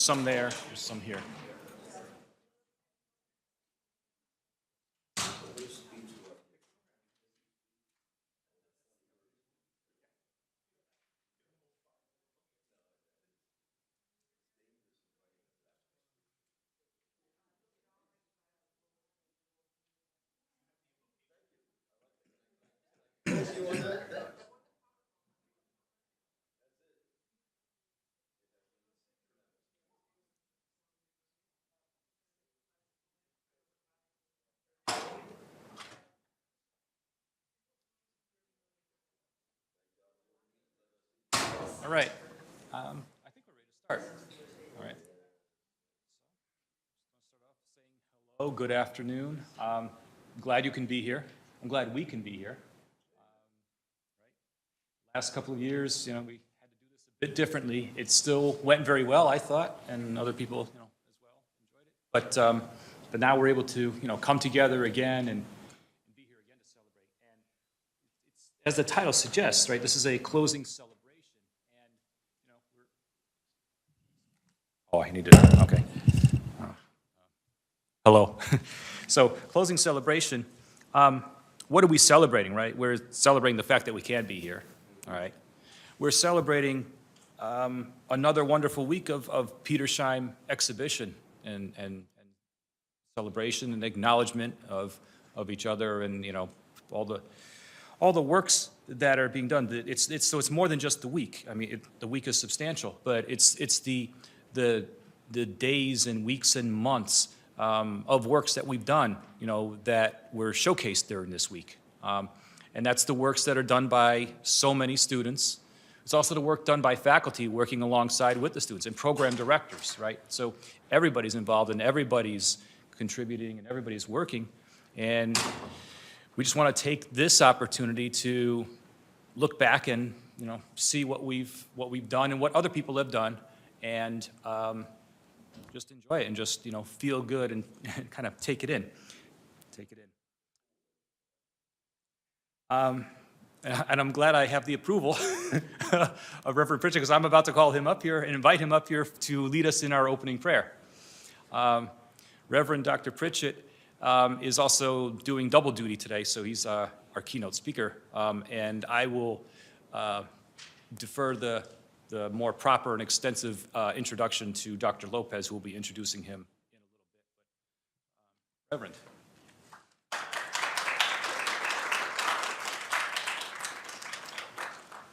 some there, there's some here. All right. I think we're ready to start. All right. So I'll start off saying hello, good afternoon. I'm glad you can be here. I'm glad we can be here. Last couple of years, we had to do this a bit differently. It still went very well, I thought, and other people, as well enjoyed it. But now we're able to, come together again and be here again to celebrate. And it's, as the title suggests, right, this is a closing celebration. Oh, I need to, okay. Hello. So, closing celebration. What are we celebrating, right? We're celebrating the fact that we can be here, all right? We're celebrating another wonderful week of Petersheim exhibition and celebration and acknowledgement of each other and, all the works that are being done. So it's more than just the week. I mean, the week is substantial, but it's the days and weeks and months of works that we've done, that were showcased during this week. And that's the works that are done by so many students. It's also the work done by faculty working alongside with the students and program directors, right? So everybody's involved and everybody's contributing and everybody's working. And we just want to take this opportunity to look back and, see what we've done and what other people have done, and just enjoy it and just, feel good and kind of take it in. And I'm glad I have the approval of Reverend Pritchett, because I'm about to call him up here and invite him up here to lead us in our opening prayer. Reverend Dr. Pritchett is also doing double duty today, so he's our keynote speaker. And I will defer the more proper and extensive introduction to Dr. Lopez, who will be introducing him in a little bit. Reverend.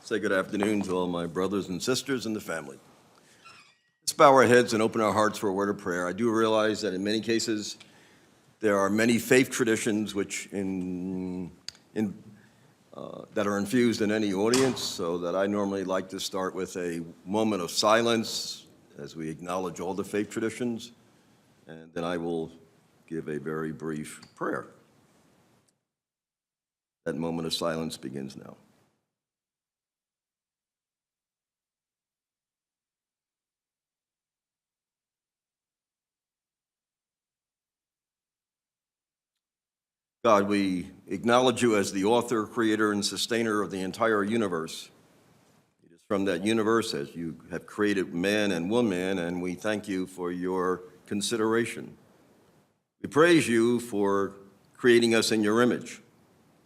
Say good afternoon to all my brothers and sisters in the family. Let's bow our heads and open our hearts for a word of prayer. I do realize that in many cases there are many faith traditions which that are infused in any audience, so that I normally like to start with a moment of silence as we acknowledge all the faith traditions, and then I will give a very brief prayer. That moment of silence begins now. God, we acknowledge you as the author, creator, and sustainer of the entire universe. It is from that universe as you have created man and woman, and we thank you for your consideration. We praise you for creating us in your image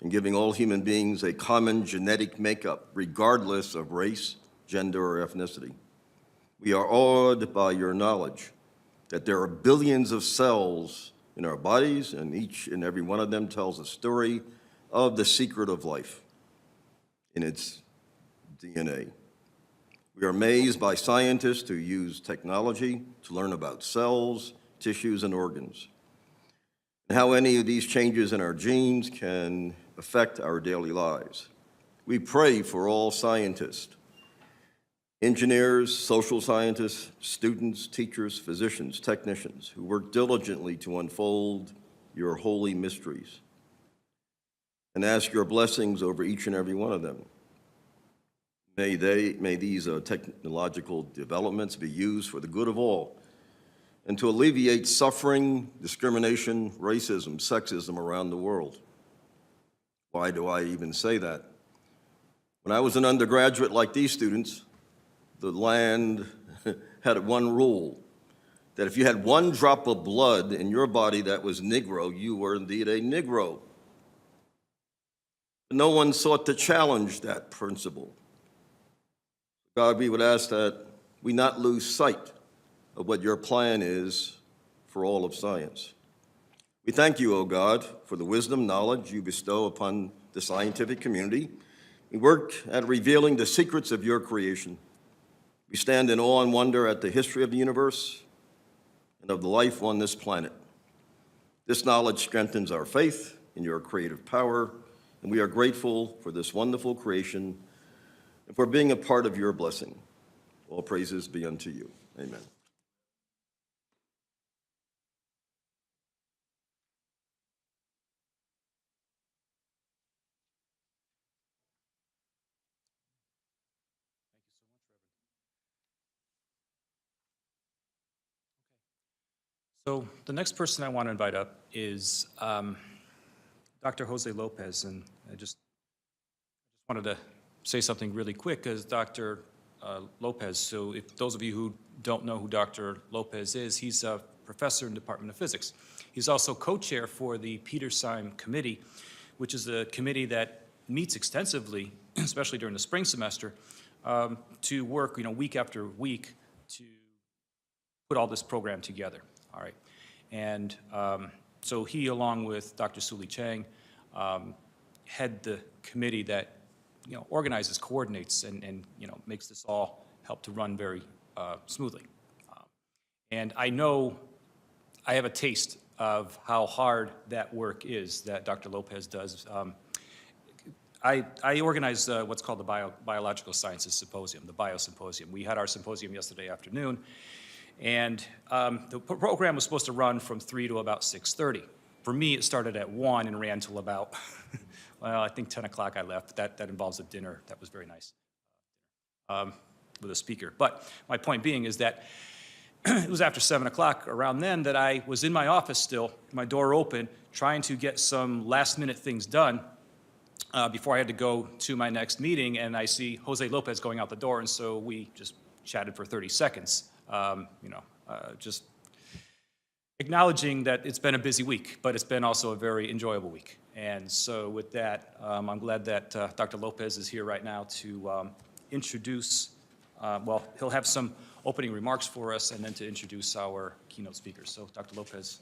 and giving all human beings a common genetic makeup, regardless of race, gender, or ethnicity. We are awed by your knowledge that there are billions of cells in our bodies, and each and every one of them tells a story of the secret of life in its DNA. We are amazed by scientists who use technology to learn about cells, tissues, and organs, and how any of these changes in our genes can affect our daily lives. We pray for all scientists, engineers, social scientists, students, teachers, physicians, technicians who work diligently to unfold your holy mysteries, and ask your blessings over each and every one of them. May these technological developments be used for the good of all and to alleviate suffering, discrimination, racism, sexism around the world. Why do I even say that? When I was an undergraduate like these students, the land had one rule: that if you had one drop of blood in your body that was Negro, you were indeed a Negro. No one sought to challenge that principle. God, we would ask that we not lose sight of what your plan is for all of science. We thank you, O God, for the wisdom, knowledge you bestow upon the scientific community. We work at revealing the secrets of your creation. We stand in awe and wonder at the history of the universe and of the life on this planet. This knowledge strengthens our faith in your creative power, and we are grateful for this wonderful creation and for being a part of your blessing. All praises be unto you. Amen. So the next person I want to invite up is Dr. Jose Lopez, and I just wanted to say something really quick as Dr. Lopez. So if those of you who don't know who Dr. Lopez is, he's a professor in the Department of Physics. He's also co-chair for the Petersheim Committee, which is a committee that meets extensively, especially during the spring semester, to work, week after week to put all this program together. All right, and so he, along with Dr. Suli Chang, head the committee that organizes, coordinates, and makes this all help to run very smoothly. And I know I have a taste of how hard that work is that Dr. Lopez does. I organize what's called the Biological Sciences Symposium, the Biosymposium. We had our symposium yesterday afternoon. And the program was supposed to run from 3 to about 6:30. For me, it started at 1 and ran till about, well, I think 10 o'clock I left. That involves a dinner. That was very nice with a speaker. But my point being is that it was after 7 o'clock around then that I was in my office still, my door open, trying to get some last-minute things done before I had to go to my next meeting, and I see Jose Lopez going out the door, and so we just chatted for 30 seconds. Just acknowledging that it's been a busy week, but it's been also a very enjoyable week. And so with that, I'm glad that Dr. Lopez is here right now to introduce, well, he'll have some opening remarks for us and then to introduce our keynote speakers. So Dr. Lopez.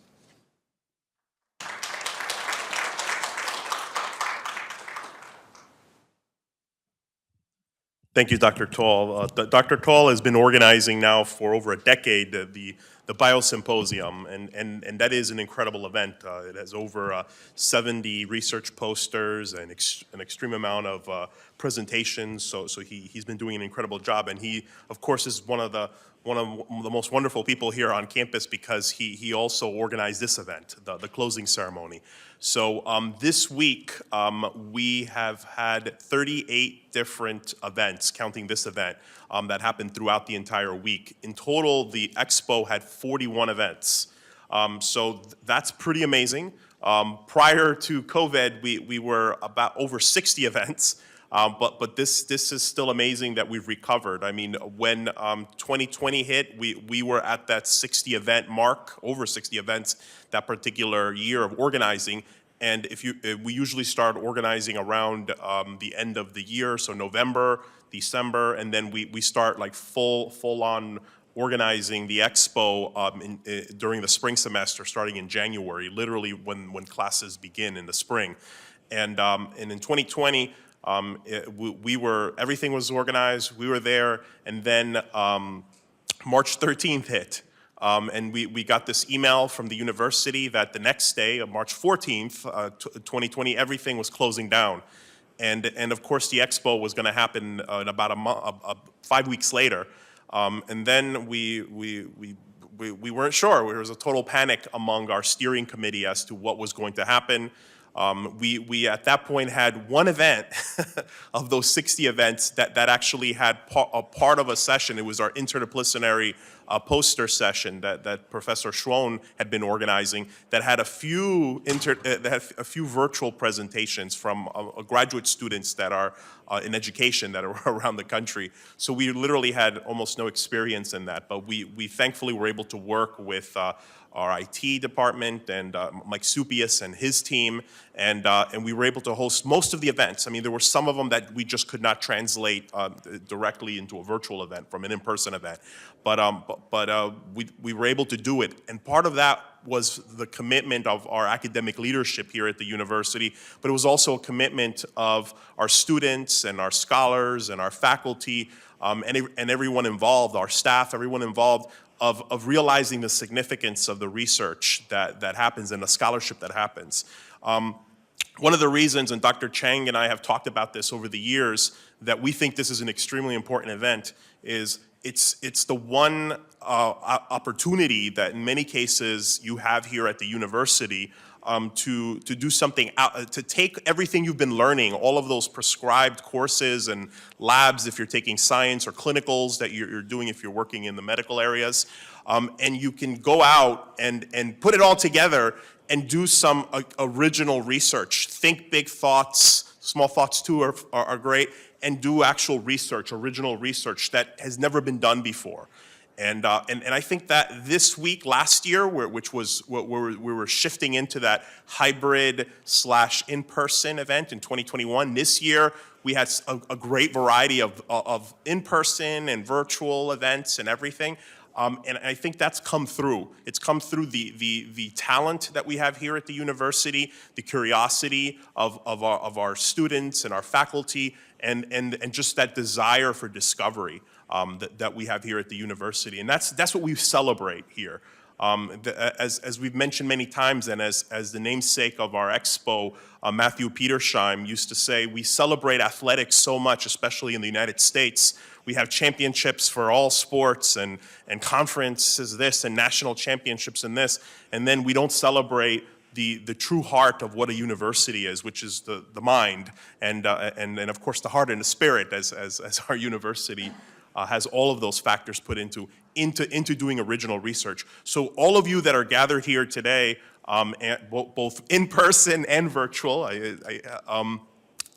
Thank you, Dr. Tall. Dr. Tall has been organizing now for over a decade the Biosymposium, and that is an incredible event. It has over 70 research posters and an extreme amount of presentations, so he's been doing an incredible job, and he, of course, is one of the most wonderful people here on campus because he also organized this event, the closing ceremony. So this week, we have had 38 different events, counting this event, that happened throughout the entire week. In total, the expo had 41 events. So that's pretty amazing. Prior to COVID, we were about over 60 events. But this is still amazing that we've recovered. I mean, when 2020 hit, we were at that 60 event mark, over 60 events that particular year of organizing. And we usually start organizing around the end of the year, so November, December, and then we start like full on organizing the expo during the spring semester, starting in January, literally when classes begin in the spring. And in 2020. Everything was organized, we were there, and then March 13th hit. And we got this email from the university that the next day, March 14th, 2020, everything was closing down. And of course, the expo was going to happen in about 5 weeks later. And then we weren't sure. There was a total panic among our steering committee as to what was going to happen. We at that point had one event of those 60 events that actually had a part of a session. It was our interdisciplinary poster session that Professor Schroen had been organizing that had a few virtual presentations from graduate students that are in education that are around the country. So we literally had almost no experience in that, but we thankfully were able to work with our IT department and Mike Supius and his team, and we were able to host most of the events. I mean, there were some of them that we just could not translate directly into a virtual event from an in-person event, but we were able to do it, and part of that was the commitment of our academic leadership here at the university, but it was also a commitment of our students and our scholars and our faculty and everyone involved, our staff, everyone involved, of realizing the significance of the research that happens and the scholarship that happens. One of the reasons, and Dr. Chang and I have talked about this over the years, that we think this is an extremely important event is it's the one opportunity that in many cases you have here at the university to do something, to take everything you've been learning, all of those prescribed courses and labs if you're taking science or clinicals that you're doing if you're working in the medical areas, and you can go out and put it all together and do some original research. Think big thoughts, small thoughts too are great, and do actual research, original research that has never been done before. And I think that this week, last year, which was we were shifting into that hybrid / in-person event in 2021. This year, we had a great variety of in-person and virtual events and everything. And I think that's come through. It's come through the talent that we have here at the university, the curiosity of our students and our faculty, and just that desire for discovery that we have here at the university. And that's what we celebrate here. As we've mentioned many times, and as the namesake of our expo, Matthew Petersheim used to say, we celebrate athletics so much, especially in the United States. We have championships for all sports and conferences this and national championships in this, and then we don't celebrate the true heart of what a university is, which is the mind and of course the heart and the spirit, as our university has all of those factors put into doing original research. So all of you that are gathered here today, both in person and virtual,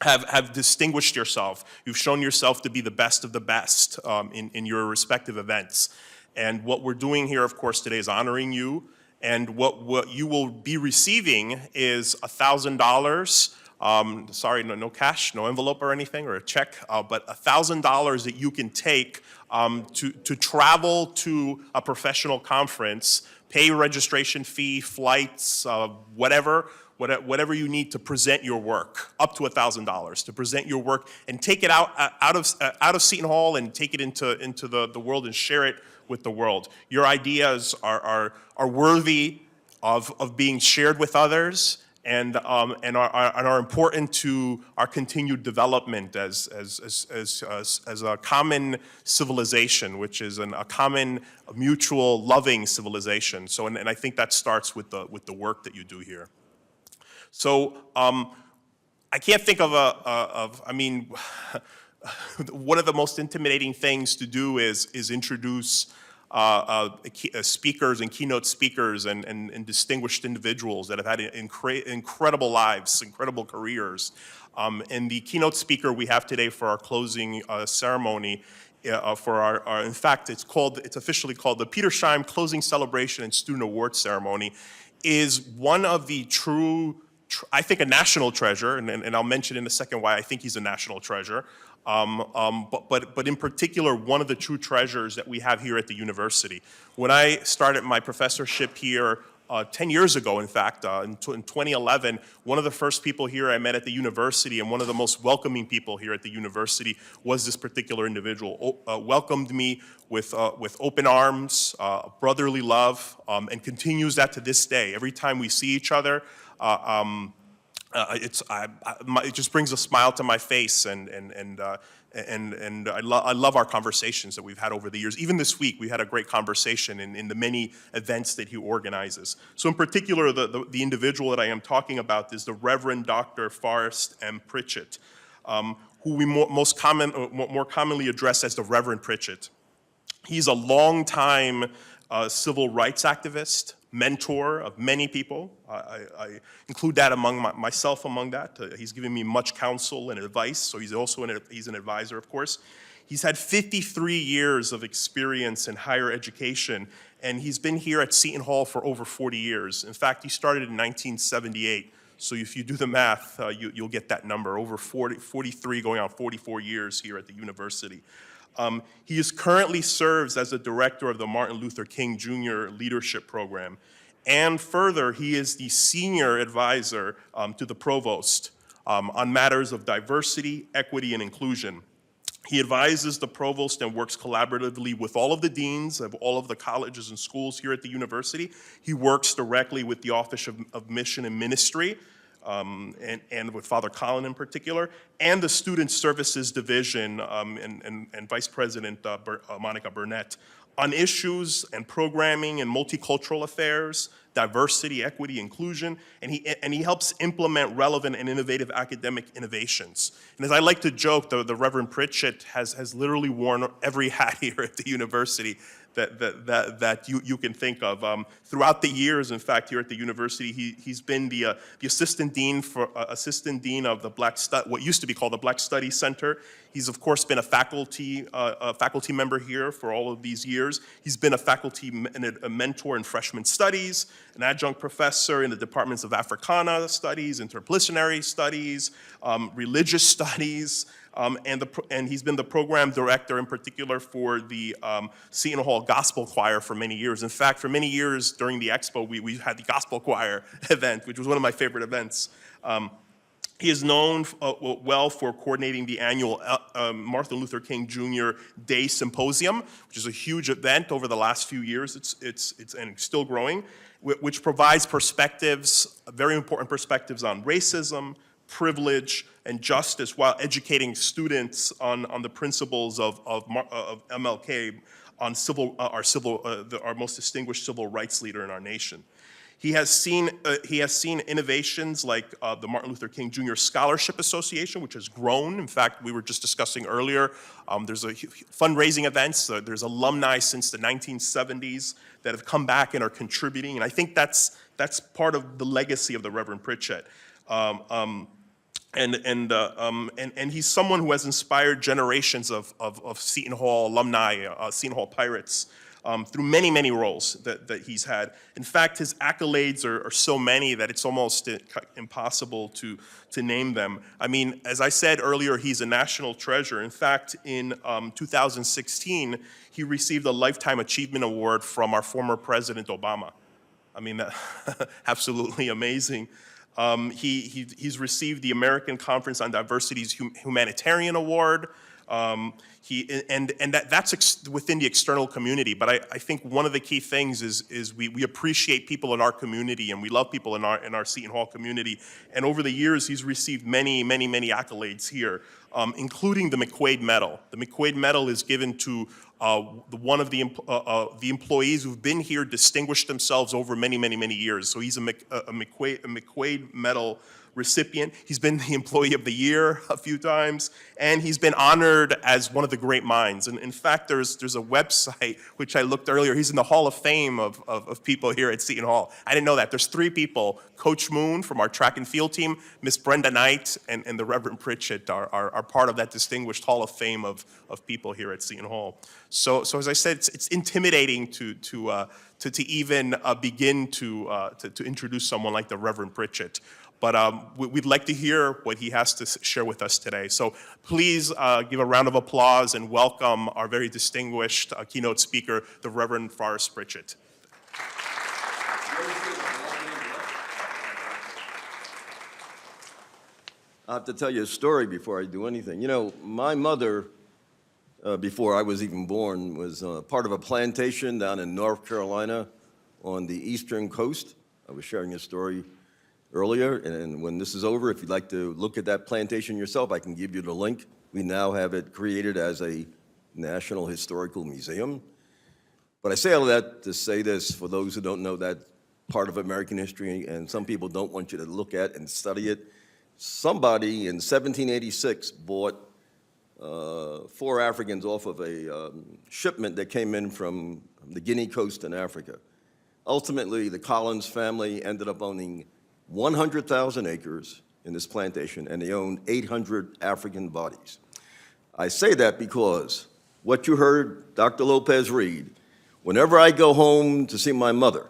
have distinguished yourself. You've shown yourself to be the best of the best in your respective events. And what we're doing here, of course, today is honoring you. And what you will be receiving is $1,000. Sorry, no cash, no envelope or anything, or a check, but $1,000 that you can take to travel to a professional conference, pay registration fee, flights, whatever you need to present your work, up to $1,000 to present your work and take it out of Seton Hall and take it into the world and share it with the world. Your ideas are worthy of being shared with others, and are important to our continued development as a common civilization, which is a common mutual loving civilization. So, and I think that starts with the work that you do here. So I can't think of I mean, one of the most intimidating things to do is introduce speakers and keynote speakers and distinguished individuals that have had incredible lives, incredible careers. And the keynote speaker we have today for our closing ceremony, for our in fact, it's officially called the Petersheim Closing Celebration and Student Award Ceremony, is one of the true, I think, a national treasure, and I'll mention in a second why I think he's a national treasure. But in particular, one of the true treasures that we have here at the university. When I started my professorship here 10 years ago, in fact, in 2011, one of the first people here I met at the university and one of the most welcoming people here at the university was this particular individual. Welcomed me with open arms, brotherly love, and continues that to this day. Every time we see each other, it just brings a smile to my face, and I love our conversations that we've had over the years. Even this week, we had a great conversation in the many events that he organizes. So in particular, the individual that I am talking about is the Reverend Dr. Forrest M. Pritchett, who we more commonly address as the Reverend Pritchett. He's a longtime civil rights activist, mentor of many people. I include that among myself among that. He's given me much counsel and advice, so he's also he's an advisor, of course. He's had 53 years of experience in higher education, and he's been here at Seton Hall for over 40 years. In fact, he started in 1978. So if you do the math, you'll get that number, over 43 going on 44 years here at the university. He currently serves as the director of the Martin Luther King Jr. Leadership Program. And further, he is the senior advisor to the Provost on matters of diversity, equity, and inclusion. He advises the Provost and works collaboratively with all of the deans of all of the colleges and schools here at the university. He works directly with the Office of Mission and Ministry, and with Father Colin in particular, and the Student Services Division and Vice President Monica Burnett on issues and programming and multicultural affairs, diversity, equity, inclusion, and he helps implement relevant and innovative academic innovations. And as I like to joke, the Reverend Pritchett has literally worn every hat here at the university that you can think of. Throughout the years, in fact, here at the university, he's been the assistant dean of the what used to be called the Black Studies Center. He's of course been a faculty member here for all of these years. He's been a mentor in freshman studies, an adjunct professor in the departments of Africana Studies, Interdisciplinary Studies, Religious Studies, and he's been the program director in particular for the Seton Hall Gospel Choir for many years. In fact, for many years during the Expo, we had the Gospel Choir event, which was one of my favorite events. He is known well for coordinating the annual Martin Luther King Jr. Day Symposium, which is a huge event over the last few years. It's still growing, which provides perspectives, very important perspectives on racism, privilege, and justice, while educating students on the principles of MLK, on our most distinguished civil rights leader in our nation. He has seen innovations like the Martin Luther King Jr. Scholarship Association, which has grown. In fact, we were just discussing earlier, there's fundraising events. There's alumni since the 1970s that have come back and are contributing, and I think that's part of the legacy of the Reverend Pritchett. And he's someone who has inspired generations of Seton Hall alumni, Seton Hall Pirates, through many, many roles that he's had. In fact, his accolades are so many that it's almost impossible to name them. I mean, as I said earlier, he's a national treasure. In fact, in 2016, he received a Lifetime Achievement Award from our former President Obama. I mean, absolutely amazing. He's received the American Conference on Diversity's Humanitarian Award. That's within the external community, but I think one of the key things is we appreciate people in our community, and we love people in our Seton Hall community. And over the years, he's received many, many, many accolades here, including the McQuaid Medal. The McQuaid Medal is given to one of the employees who've been here, distinguished themselves over many, many, many years. So he's a McQuaid Medal recipient. He's been the Employee of the Year a few times, and he's been honored as one of the great minds. And in fact, there's a website, which I looked earlier. He's in the Hall of Fame of people here at Seton Hall. I didn't know that. There's 3 people. Coach Moon from our track and field team, Miss Brenda Knight, and the Reverend Pritchett are part of that distinguished Hall of Fame of people here at Seton Hall. So as I said, it's intimidating to even begin to introduce someone like the Reverend Pritchett. But we'd like to hear what he has to share with us today. So please give a round of applause and welcome our very distinguished keynote speaker, the Reverend Forrest Pritchett. I have to tell you a story before I do anything. You know, my mother, before I was even born, was part of a plantation down in North Carolina on the eastern coast. I was sharing a story earlier, and when this is over, if you'd like to look at that plantation yourself, I can give you the link. We now have it created as a National Historical Museum. But I say all that to say this, for those who don't know that part of American history, and some people don't want you to look at and study it. Somebody in 1786 bought 4 Africans off of a shipment that came in from the Guinea coast in Africa. Ultimately, the Collins family ended up owning 100,000 acres in this plantation, and they owned 800 African bodies. I say that because what you heard Dr. Lopez read, whenever I go home to see my mother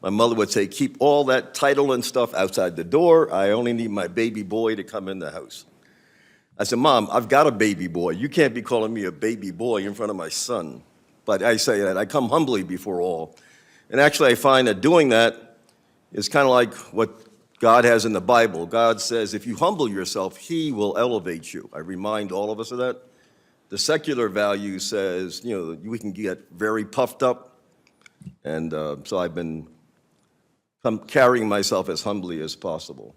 would say, keep all that title and stuff outside the door. I only need my baby boy to come in the house. I said, Mom, I've got a baby boy. You can't be calling me a baby boy in front of my son. But I say that I come humbly before all. And actually, I find that doing that is kind of like what God has in the Bible. God says, if you humble yourself, he will elevate you. I remind all of us of that. The secular value says, we can get very puffed up. And so I've been carrying myself as humbly as possible.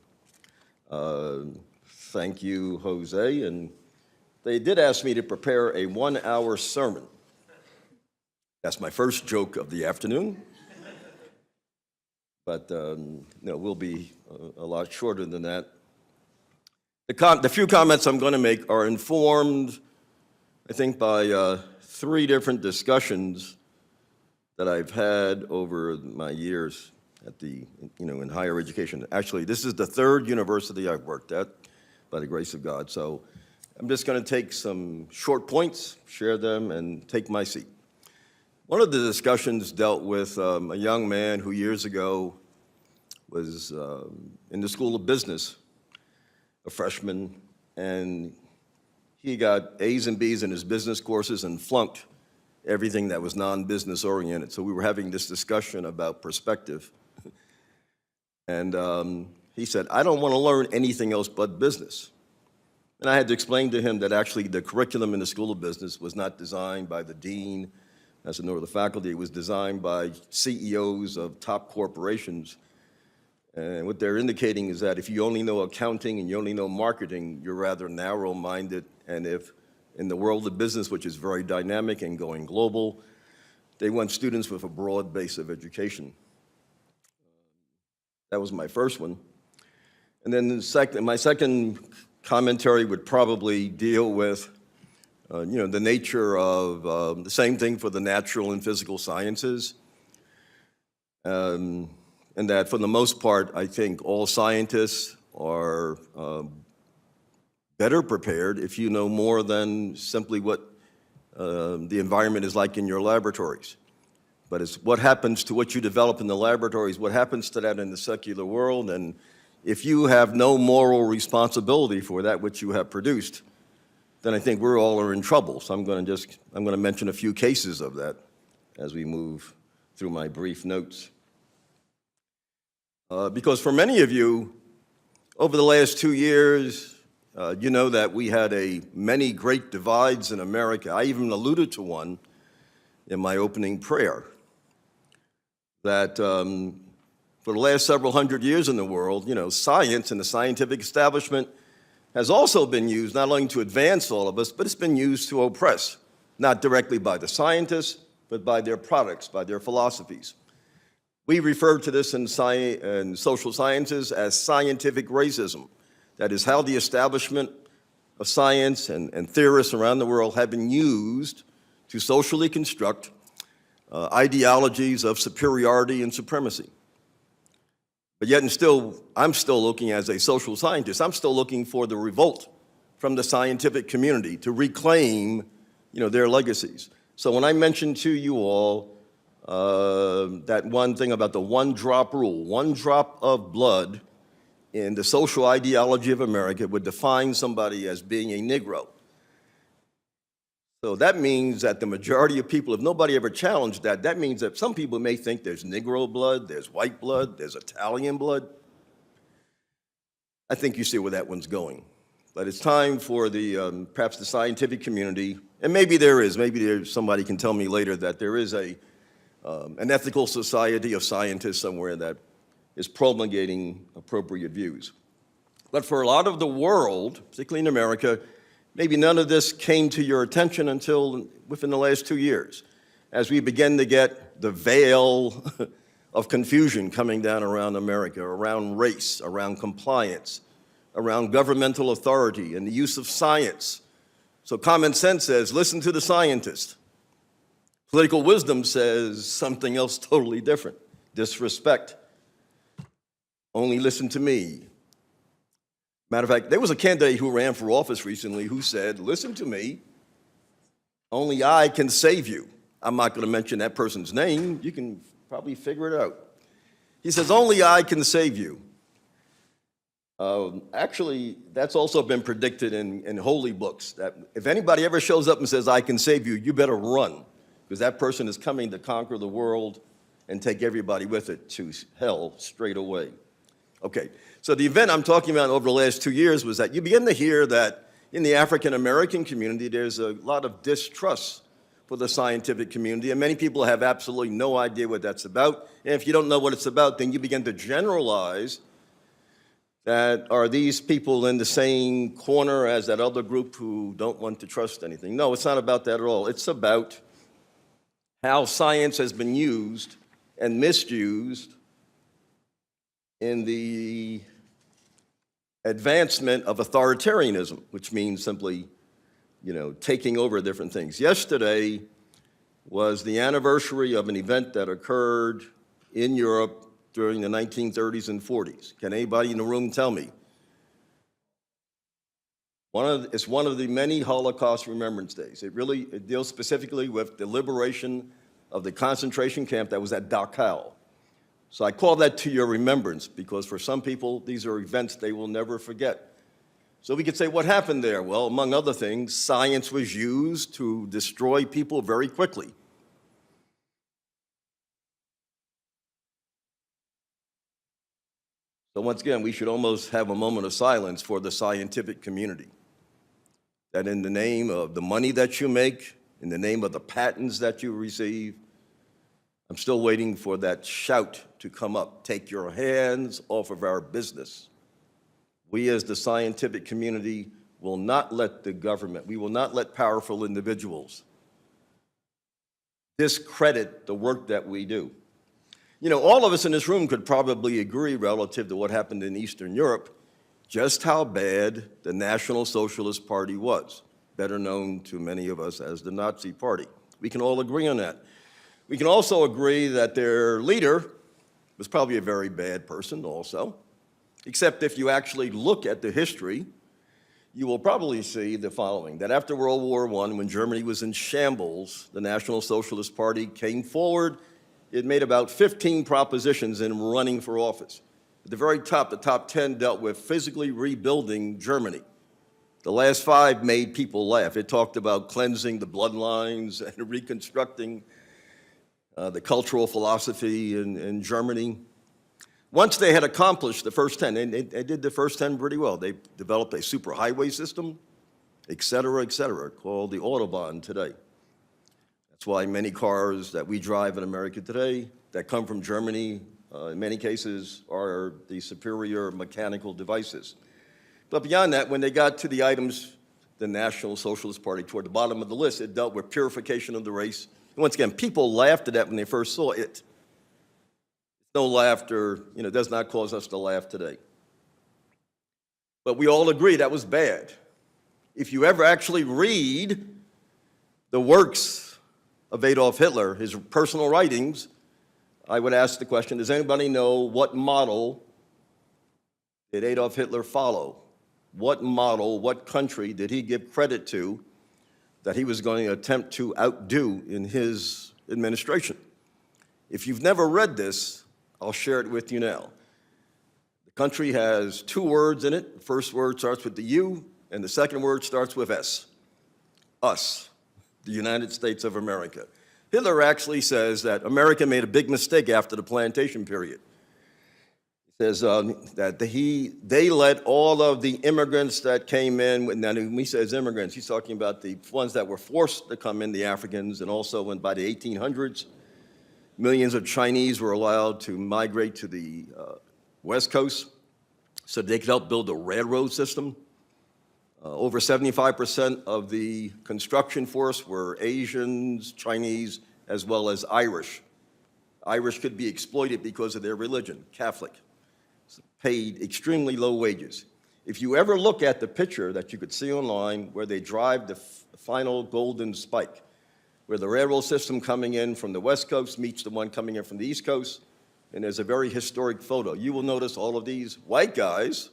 Thank you, Jose. And they did ask me to prepare a 1-hour sermon. That's my first joke of the afternoon. But we'll be a lot shorter than that. The few comments I'm going to make are informed, I think, by 3 different discussions that I've had over my years at in higher education. Actually, this is the 3rd university I've worked at, by the grace of God. So I'm just going to take some short points, share them, and take my seat. One of the discussions dealt with a young man who years ago was in the School of Business, a freshman, and he got A's and B's in his business courses and flunked everything that was non-business oriented. So we were having this discussion about perspective. And he said, I don't want to learn anything else but business. And I had to explain to him that actually the curriculum in the School of Business was not designed by the dean, nor the faculty. It was designed by CEOs of top corporations. And what they're indicating is that if you only know accounting and you only know marketing, you're rather narrow-minded. And if in the world of business, which is very dynamic and going global, they want students with a broad base of education. That was my first one. And then my second commentary would probably deal with the nature of the same thing for the natural and physical sciences. And that for the most part, I think all scientists are better prepared if you know more than simply what the environment is like in your laboratories. But it's what happens to what you develop in the laboratories, what happens to that in the secular world, and if you have no moral responsibility for that which you have produced, then I think we're all in trouble. So I'm going to mention a few cases of that as we move through my brief notes. Because for many of you, over the last 2 years, you know that we had many great divides in America. I even alluded to one in my opening prayer, that for the last several hundred years in the world, science and the scientific establishment has also been used not only to advance all of us, but it's been used to oppress, not directly by the scientists, but by their products, by their philosophies. We refer to this in social sciences as scientific racism. That is how the establishment of science and theorists around the world have been used to socially construct ideologies of superiority and supremacy. But yet I'm still looking as a social scientist, I'm still looking for the revolt from the scientific community to reclaim, their legacies. So when I mentioned to you all that one thing about the 1-drop rule, 1 drop of blood in the social ideology of America would define somebody as being a Negro. So that means that the majority of people, if nobody ever challenged that, that means that some people may think there's Negro blood, there's white blood, there's Italian blood. I think you see where that one's going. But it's time for perhaps the scientific community, and maybe somebody can tell me later that there is an ethical society of scientists somewhere that is promulgating appropriate views. But for a lot of the world, particularly in America, maybe none of this came to your attention until within the last 2 years, as we begin to get the veil of confusion coming down around America, around race, around compliance, around governmental authority, and the use of science So common sense says, listen to the scientist. Political wisdom says something else totally different. Disrespect. Only listen to me. Matter of fact, there was a candidate who ran for office recently who said, listen to me, only I can save you. I'm not going to mention that person's name. You can probably figure it out. He says, only I can save you. Actually, that's also been predicted in holy books, that if anybody ever shows up and says, I can save you, you better run, because that person is coming to conquer the world and take everybody with it to hell straight away. Okay, so the event I'm talking about over the last 2 years was that you begin to hear that in the African-American community, there's a lot of distrust for the scientific community, and many people have absolutely no idea what that's about. And if you don't know what it's about, then you begin to generalize that are these people in the same corner as that other group who don't want to trust anything. No, it's not about that at all. It's about how science has been used and misused in the advancement of authoritarianism, which means simply, taking over different things. Yesterday was the anniversary of an event that occurred in Europe during the 1930s and 40s. Can anybody in the room tell me? It's one of the many Holocaust Remembrance Days. It deals specifically with the liberation of the concentration camp that was at Dachau. So I call that to your remembrance, because for some people, these are events they will never forget. So we could say, what happened there? Well, among other things, science was used to destroy people very quickly. So once again, we should almost have a moment of silence for the scientific community. That in the name of the money that you make, in the name of the patents that you receive, I'm still waiting for that shout to come up. Take your hands off of our business. We as the scientific community will not let the government, we will not let powerful individuals discredit the work that we do. All of us in this room could probably agree relative to what happened in Eastern Europe, just how bad the National Socialist Party was, better known to many of us as the Nazi Party. We can all agree on that. We can also agree that their leader was probably a very bad person also, except if you actually look at the history, you will probably see the following, that after World War I, when Germany was in shambles, the National Socialist Party came forward. It made about 15 propositions in running for office. At the very top, the top 10 dealt with physically rebuilding Germany. The last 5 made people laugh. It talked about cleansing the bloodlines and reconstructing the cultural philosophy in Germany. Once they had accomplished the first 10, and they did the first 10 pretty well. They developed a superhighway system, et cetera, called the Autobahn today. That's why many cars that we drive in America today that come from Germany, in many cases, are the superior mechanical devices. But beyond that, when they got to the items, the National Socialist Party, toward the bottom of the list, it dealt with purification of the race. And once again, people laughed at that when they first saw it. No laughter, does not cause us to laugh today. But we all agree that was bad. If you ever actually read the works of Adolf Hitler, his personal writings, I would ask the question, does anybody know what model did Adolf Hitler follow? What model, what country did he give credit to that he was going to attempt to outdo in his administration? If you've never read this, I'll share it with you now. The country has 2 words in it. The first word starts with the U, and the second word starts with S. Us, the United States of America. Hitler actually says that America made a big mistake after the plantation period. He says that they let all of the immigrants that came in, now when he says immigrants, he's talking about the ones that were forced to come in, the Africans, and also when by the 1800s, millions of Chinese were allowed to migrate to the West Coast so they could help build a railroad system. Over 75% of the construction force were Asians, Chinese, as well as Irish. Irish could be exploited because of their religion, Catholic. Paid extremely low wages. If you ever look at the picture that you could see online where they drive the final golden spike, where the railroad system coming in from the West Coast meets the one coming in from the East Coast, and there's a very historic photo. You will notice all of these white guys,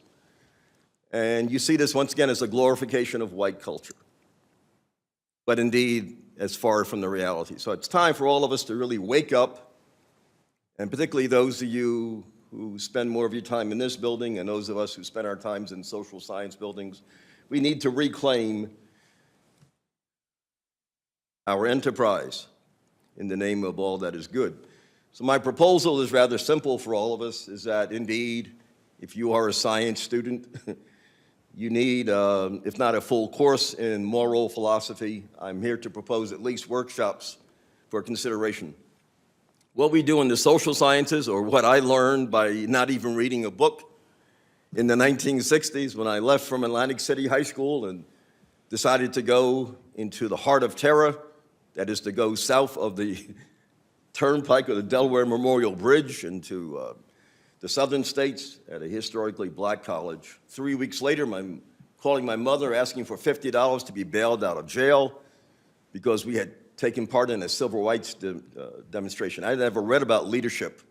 and you see this once again as a glorification of white culture. But indeed, as far from the reality. So it's time for all of us to really wake up, and particularly those of you who spend more of your time in this building and those of us who spend our times in social science buildings, we need to reclaim our enterprise in the name of all that is good. So my proposal is rather simple for all of us, is that indeed, if you are a science student, you need, if not a full course in moral philosophy, I'm here to propose at least workshops for consideration. What we do in the social sciences, or what I learned by not even reading a book in the 1960s when I left from Atlantic City High School and decided to go into the heart of terror, that is to go south of the Turnpike or the Delaware Memorial Bridge into the southern states at a historically black college. 3 weeks later, I'm calling my mother, asking for $50 to be bailed out of jail because we had taken part in a civil rights demonstration. I never read about leadership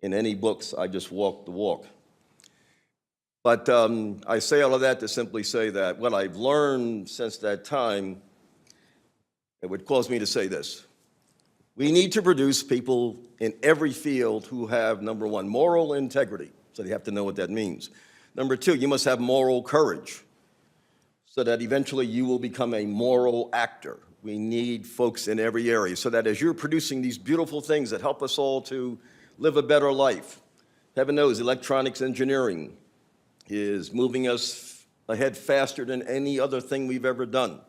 in any books. I just walked the walk. But I say all of that to simply say that what I've learned since that time, it would cause me to say this. We need to produce people in every field who have, number one, moral integrity, so they have to know what that means. Number two, you must have moral courage, so that eventually you will become a moral actor. We need folks in every area, so that as you're producing these beautiful things that help us all to live a better life, heaven knows electronics engineering is moving us ahead faster than any other thing we've ever done.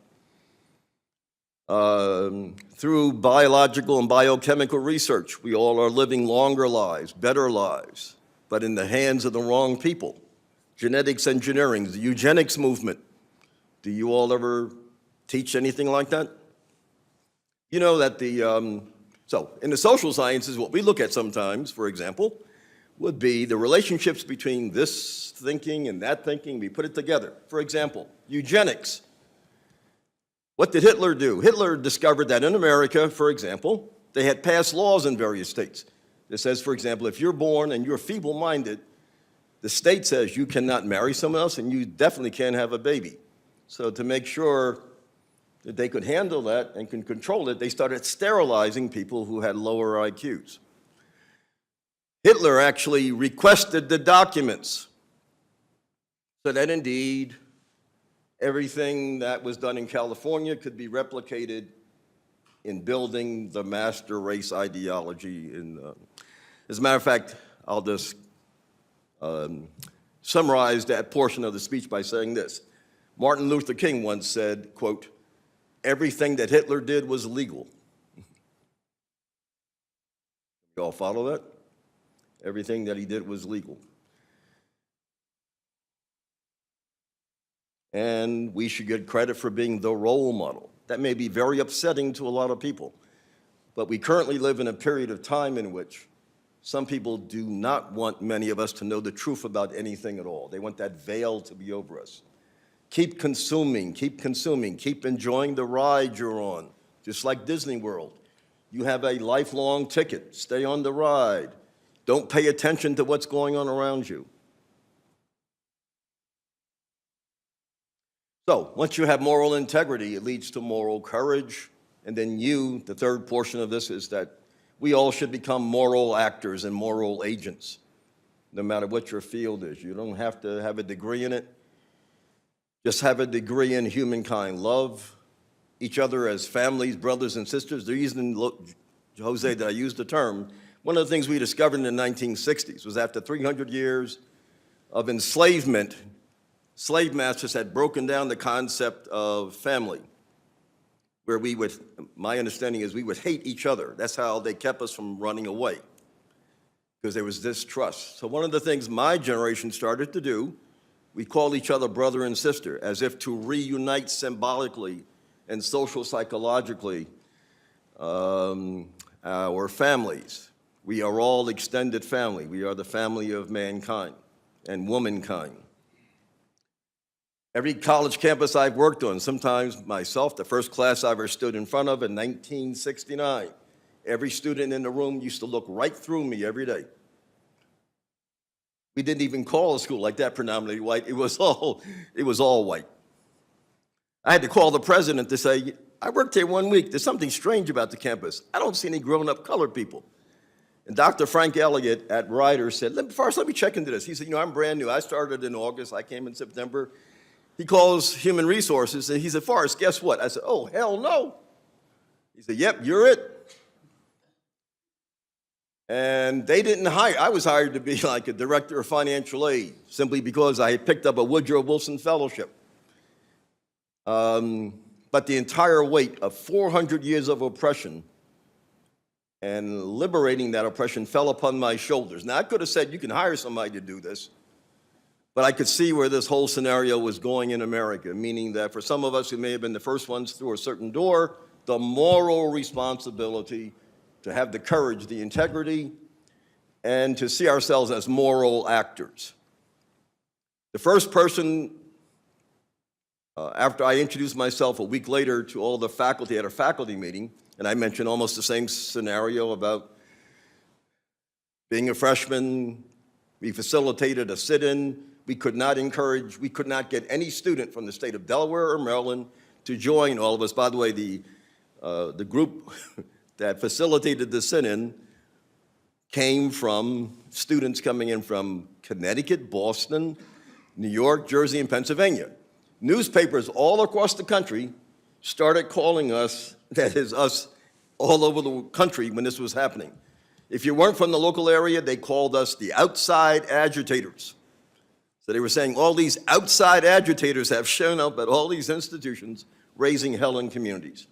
Through biological and biochemical research, we all are living longer lives, better lives, but in the hands of the wrong people. Genetics engineering, the eugenics movement. Do you all ever teach anything like that? You know that so in the social sciences, what we look at sometimes, for example, would be the relationships between this thinking and that thinking. We put it together. For example, eugenics. What did Hitler do? Hitler discovered that in America, for example, they had passed laws in various states. It says, for example, if you're born and you're feeble-minded, the state says you cannot marry someone else and you definitely can't have a baby. So to make sure that they could handle that and can control it, they started sterilizing people who had lower IQs. Hitler actually requested the documents so that indeed everything that was done in California could be replicated in building the master race ideology. As a matter of fact, I'll just summarize that portion of the speech by saying this. Martin Luther King once said, quote, "Everything that Hitler did was legal." You all follow that? Everything that he did was legal. And we should get credit for being the role model. That may be very upsetting to a lot of people, but we currently live in a period of time in which some people do not want many of us to know the truth about anything at all. They want that veil to be over us. Keep consuming, keep enjoying the ride you're on, just like Disney World. You have a lifelong ticket. Stay on the ride. Don't pay attention to what's going on around you. So once you have moral integrity, it leads to moral courage. And then the third portion of this is that we all should become moral actors and moral agents, no matter what your field is. You don't have to have a degree in it. Just have a degree in humankind. Love each other as families, brothers and sisters. The reason, Jose, that I used the term, one of the things we discovered in the 1960s was after 300 years of enslavement, slave masters had broken down the concept of family, where my understanding is we would hate each other. That's how they kept us from running away, because there was distrust. So one of the things my generation started to do, we called each other brother and sister, as if to reunite symbolically and social psychologically our families. We are all extended family. We are the family of mankind and womankind. Every college campus I've worked on, sometimes myself, the first class I ever stood in front of in 1969, every student in the room used to look right through me every day. We didn't even call a school like that predominantly white. It was all white. I had to call the president to say, I worked here 1 week. There's something strange about the campus. I don't see any grown-up colored people. And Dr. Frank Elliott at Ryder said, Forrest, let me check into this. He said, I'm brand new. I started in August. I came in September. He calls human resources, and he said, Forrest, guess what? I said, oh, hell no. He said, yep, you're it. And they didn't hire. I was hired to be like a director of financial aid simply because I had picked up a Woodrow Wilson fellowship. But the entire weight of 400 years of oppression and liberating that oppression fell upon my shoulders. Now, I could have said, you can hire somebody to do this, but I could see where this whole scenario was going in America, meaning that for some of us who may have been the first ones through a certain door, the moral responsibility to have the courage, the integrity, and to see ourselves as moral actors. The first person, after I introduced myself a week later to all the faculty at a faculty meeting, and I mentioned almost the same scenario about being a freshman, we facilitated a sit-in. We could not get any student from the state of Delaware or Maryland to join all of us. By the way, the group that facilitated the sit-in came from students coming in from Connecticut, Boston, New York, Jersey, and Pennsylvania. Newspapers all across the country started calling us, that is us, all over the country when this was happening. If you weren't from the local area, they called us the outside agitators. So they were saying all these outside agitators have shown up at all these institutions raising hell in communities.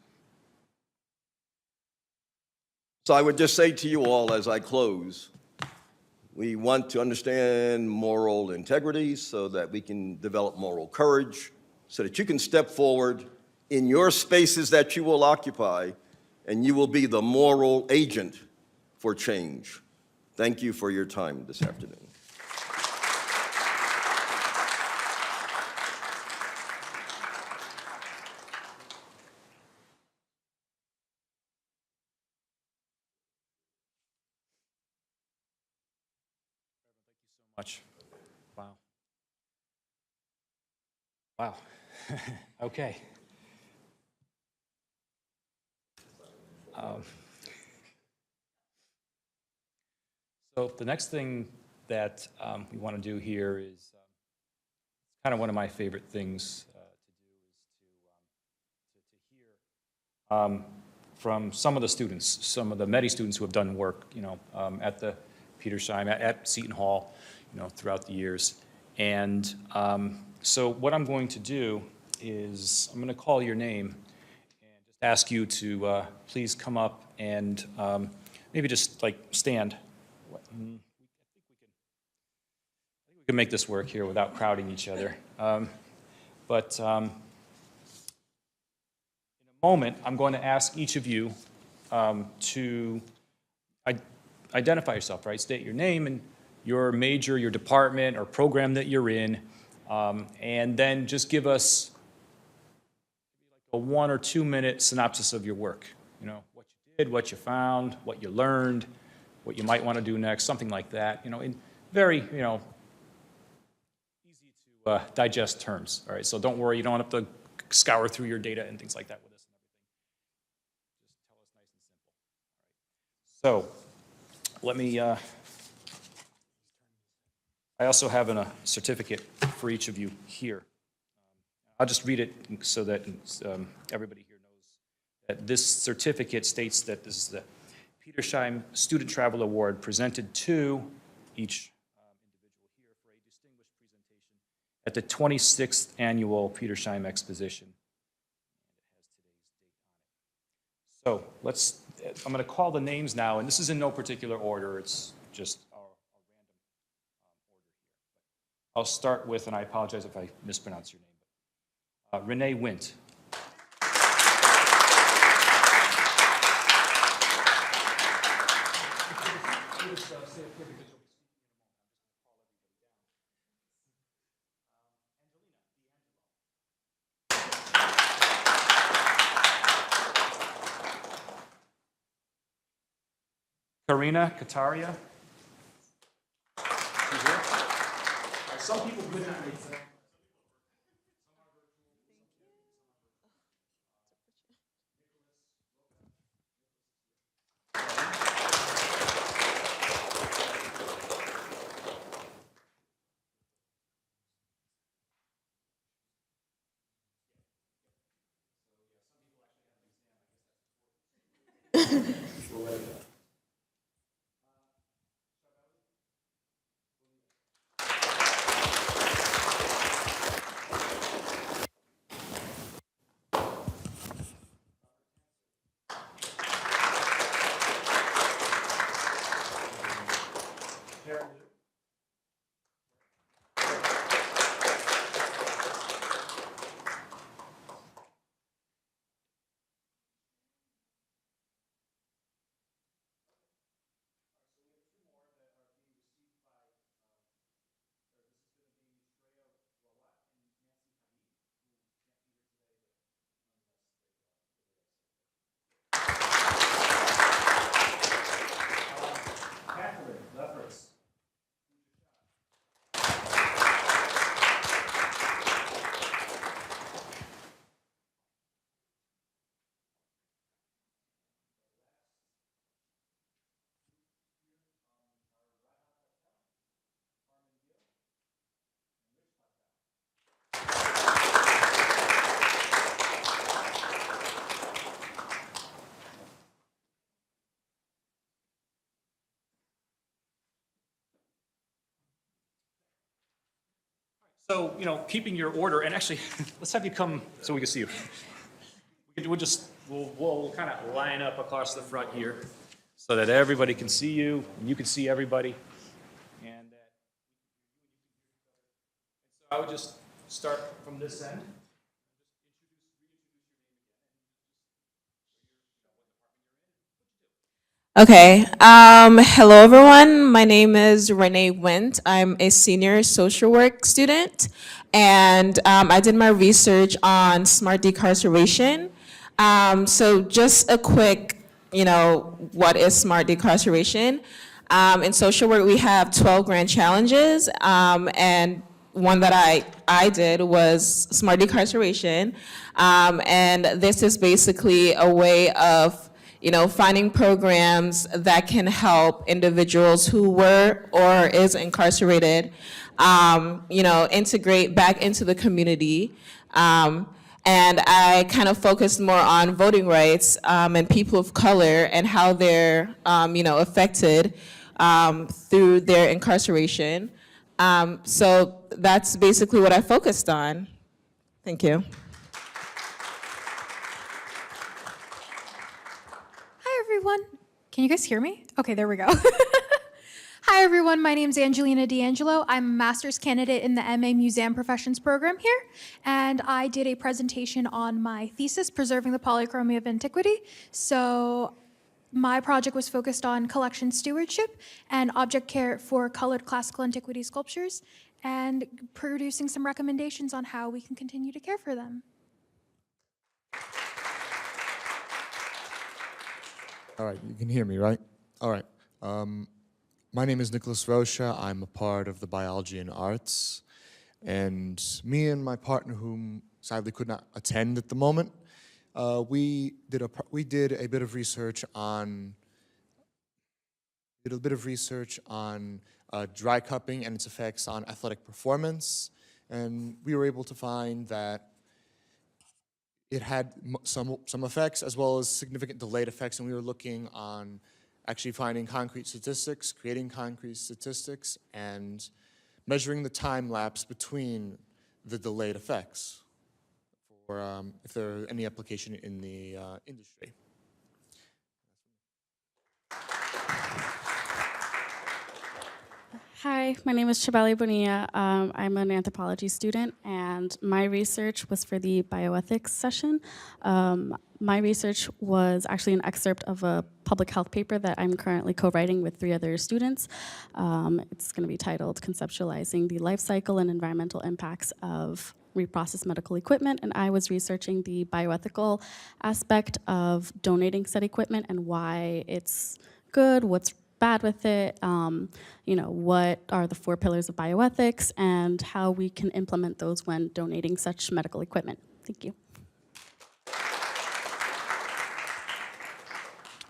So I would just say to you all as I close, we want to understand moral integrity so that we can develop moral courage, so that you can step forward in your spaces that you will occupy, and you will be the moral agent for change. Thank you for your time this afternoon. Much. Wow. Wow. Okay. So the next thing that we want to do here is kind of one of my favorite things to do is to hear from some of the students, some of the Medi students who have done work, at the Petersheim, at Seton Hall, throughout the years. And so what I'm going to do is I'm going to call your name and just ask you to please come up and maybe just like stand. I think we can make this work here without crowding each other. But in a moment, I'm going to ask each of you to identify yourself, right? State your name and your major, your department, or program that you're in, and then just give us a 1 or 2 minute synopsis of your work. What you did, what you found, what you learned, what you might want to do next, something like that. In very, easy to digest terms. All right, so don't worry, you don't have to scour through your data and things like that with us and everything. Just tell us nice and simple. All right. So let me. I also have a certificate for each of you here. I'll just read it so that everybody here knows that this certificate states that this is the Petersheim Student Travel Award presented to each individual here for a distinguished presentation at the 26th Annual Petersheim Exposition. So I'm going to call the names now, and this is in no particular order. It's just a random order here. I'll start with, and I apologize if I mispronounce your name, but Renee Wendt. Karina Kataria. She's here. All right, some people would not make that. So, keeping your order, and actually, let's have you come so we can see you. We'll kind of line up across the front here so that everybody can see you, and you can see everybody. And so I would just start from this end. Okay. Hello, everyone. My name is Renee Wendt. I'm a senior social work student, and I did my research on smart decarceration. So just a quick, what is smart decarceration? In social work, we have 12 grand challenges, and one that I did was smart decarceration, and this is basically a way of finding programs that can help individuals who were or is incarcerated, integrate back into the community. And I kind of focused more on voting rights and people of color and how they're, affected through their incarceration. So that's basically what I focused on. Thank you. Hi, everyone. Can you guys hear me? Okay, there we go. Hi, everyone. My name is Angelina D'Angelo. I'm a master's candidate in the MA Museum Professions program here, and I did a presentation on my thesis, Preserving the Polychromy of Antiquity. So my project was focused on collection stewardship and object care for colored classical antiquity sculptures, and producing some recommendations on how we can continue to care for them. All right, you can hear me, right? All right. My name is Nicholas Rocha. I'm a part of the Biology and Arts. And me and my partner, whom sadly could not attend at the moment, we did a bit of research on dry cupping and its effects on athletic performance. And we were able to find that it had some effects as well as significant delayed effects, and we were looking on actually finding concrete statistics, creating concrete statistics, and measuring the time lapse between the delayed effects for if there are any application in the industry. Hi, my name is Chabali Bonilla. I'm an anthropology student, and my research was for the bioethics session. My research was actually an excerpt of a public health paper that I'm currently co-writing with 3 other students. It's going to be titled Conceptualizing the Life Cycle and Environmental Impacts of Reprocessed Medical Equipment, and I was researching the bioethical aspect of donating said equipment and why it's good, what's bad with it, what are the 4 pillars of bioethics, and how we can implement those when donating such medical equipment. Thank you.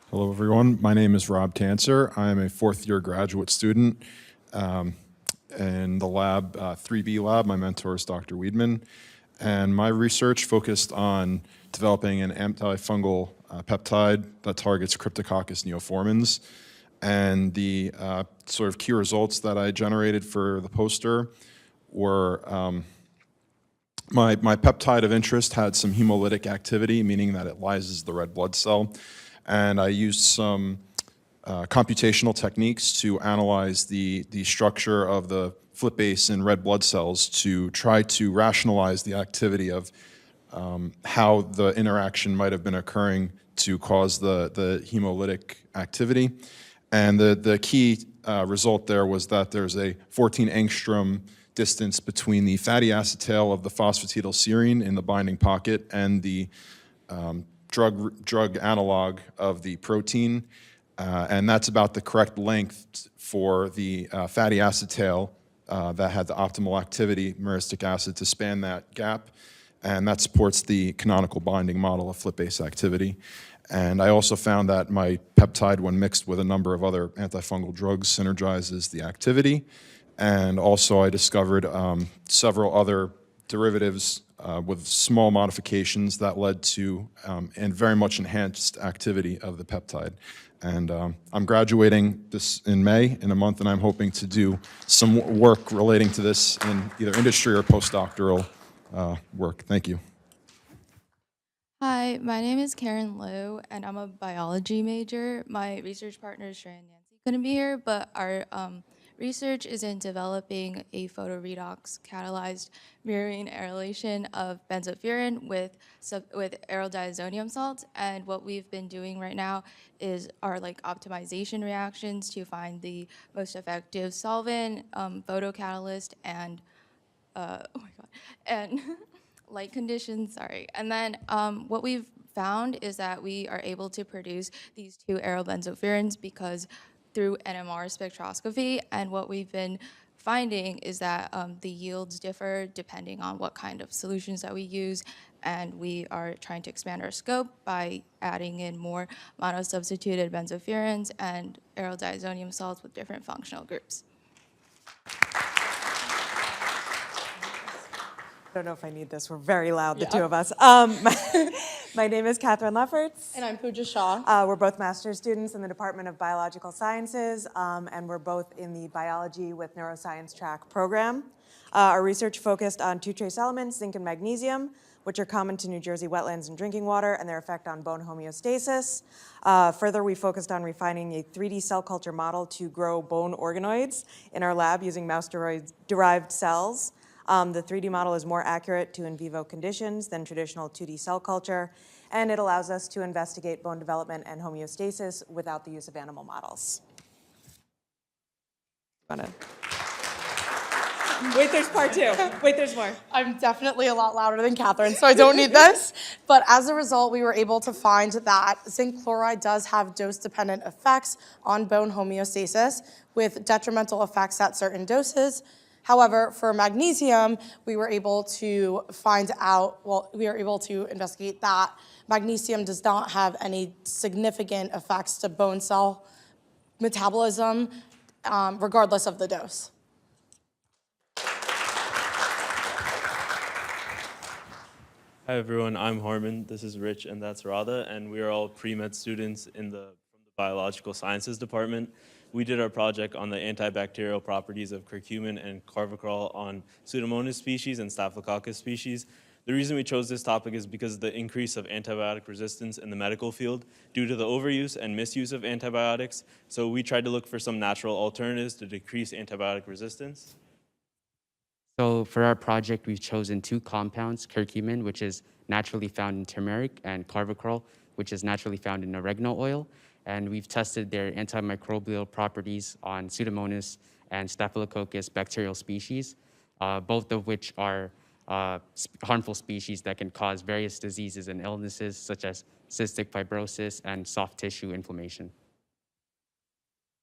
Hello, everyone. My name is Rob Tanser. I am a 4th-year graduate student in the lab, 3B lab. My mentor is Dr. Weidman. And my research focused on developing an antifungal peptide that targets Cryptococcus neoformans. And the sort of key results that I generated for the poster were my peptide of interest had some hemolytic activity, meaning that it lyses the red blood cell. And I used some computational techniques to analyze the structure of the flip base in red blood cells to try to rationalize the activity of how the interaction might have been occurring to cause the hemolytic activity. And the key result there was that there's a 14 angstrom distance between the fatty acid tail of the phosphatidylserine in the binding pocket and the drug analog of the protein. And that's about the correct length for the fatty acid tail that had the optimal activity, myristic acid, to span that gap. And that supports the canonical binding model of flip base activity. And I also found that my peptide, when mixed with a number of other antifungal drugs, synergizes the activity. And also I discovered several other derivatives with small modifications that led to and very much enhanced activity of the peptide. And I'm graduating this in May, in a month, and I'm hoping to do some work relating to this in either industry or postdoctoral work. Thank you. Hi, my name is Karen Liu, and I'm a biology major. My research partner, Shreya and Nancy, couldn't be here, but our research is in developing a photoredox catalyzed mirroring aerylation of benzofuran with aryl diazonium salts. And what we've been doing right now is our optimization reactions to find the most effective solvent, photocatalyst, and and light conditions, sorry. And then what we've found is that we are able to produce these 2 aryl benzofurans because through NMR spectroscopy, and what we've been finding is that the yields differ depending on what kind of solutions that we use, and we are trying to expand our scope by adding in more monosubstituted benzofurans and aryl diazonium salts with different functional groups. I don't know if I need this. We're very loud, the 2 of us. My name is Catherine Lefferts. And I'm Pooja Shah. We're both master's students in the Department of Biological Sciences, and we're both in the Biology with Neuroscience track program. Our research focused on 2 trace elements, zinc and magnesium, which are common to New Jersey wetlands and drinking water, and their effect on bone homeostasis. Further, we focused on refining a 3D cell culture model to grow bone organoids in our lab using mouse-derived cells. The 3D model is more accurate to in vivo conditions than traditional 2D cell culture, and it allows us to investigate bone development and homeostasis without the use of animal models. Wait, there's part 2. Wait, there's more. I'm definitely a lot louder than Catherine, so I don't need this. But as a result, we were able to find that zinc chloride does have dose-dependent effects on bone homeostasis with detrimental effects at certain doses. However, for magnesium, we were able to investigate that magnesium does not have any significant effects to bone cell metabolism, regardless of the dose. Hi everyone, I'm Harmon, this is Rich, and that's Radha, and we are all pre-med students from the Biological Sciences Department. We did our project on the antibacterial properties of curcumin and Carvacrol on Pseudomonas species and Staphylococcus species. The reason we chose this topic is because of the increase of antibiotic resistance in the medical field due to the overuse and misuse of antibiotics. So we tried to look for some natural alternatives to decrease antibiotic resistance. So for our project, we've chosen 2 compounds, curcumin, which is naturally found in turmeric, and Carvacrol, which is naturally found in oregano oil. And we've tested their antimicrobial properties on Pseudomonas and Staphylococcus bacterial species, both of which are harmful species that can cause various diseases and illnesses such as cystic fibrosis and soft tissue inflammation.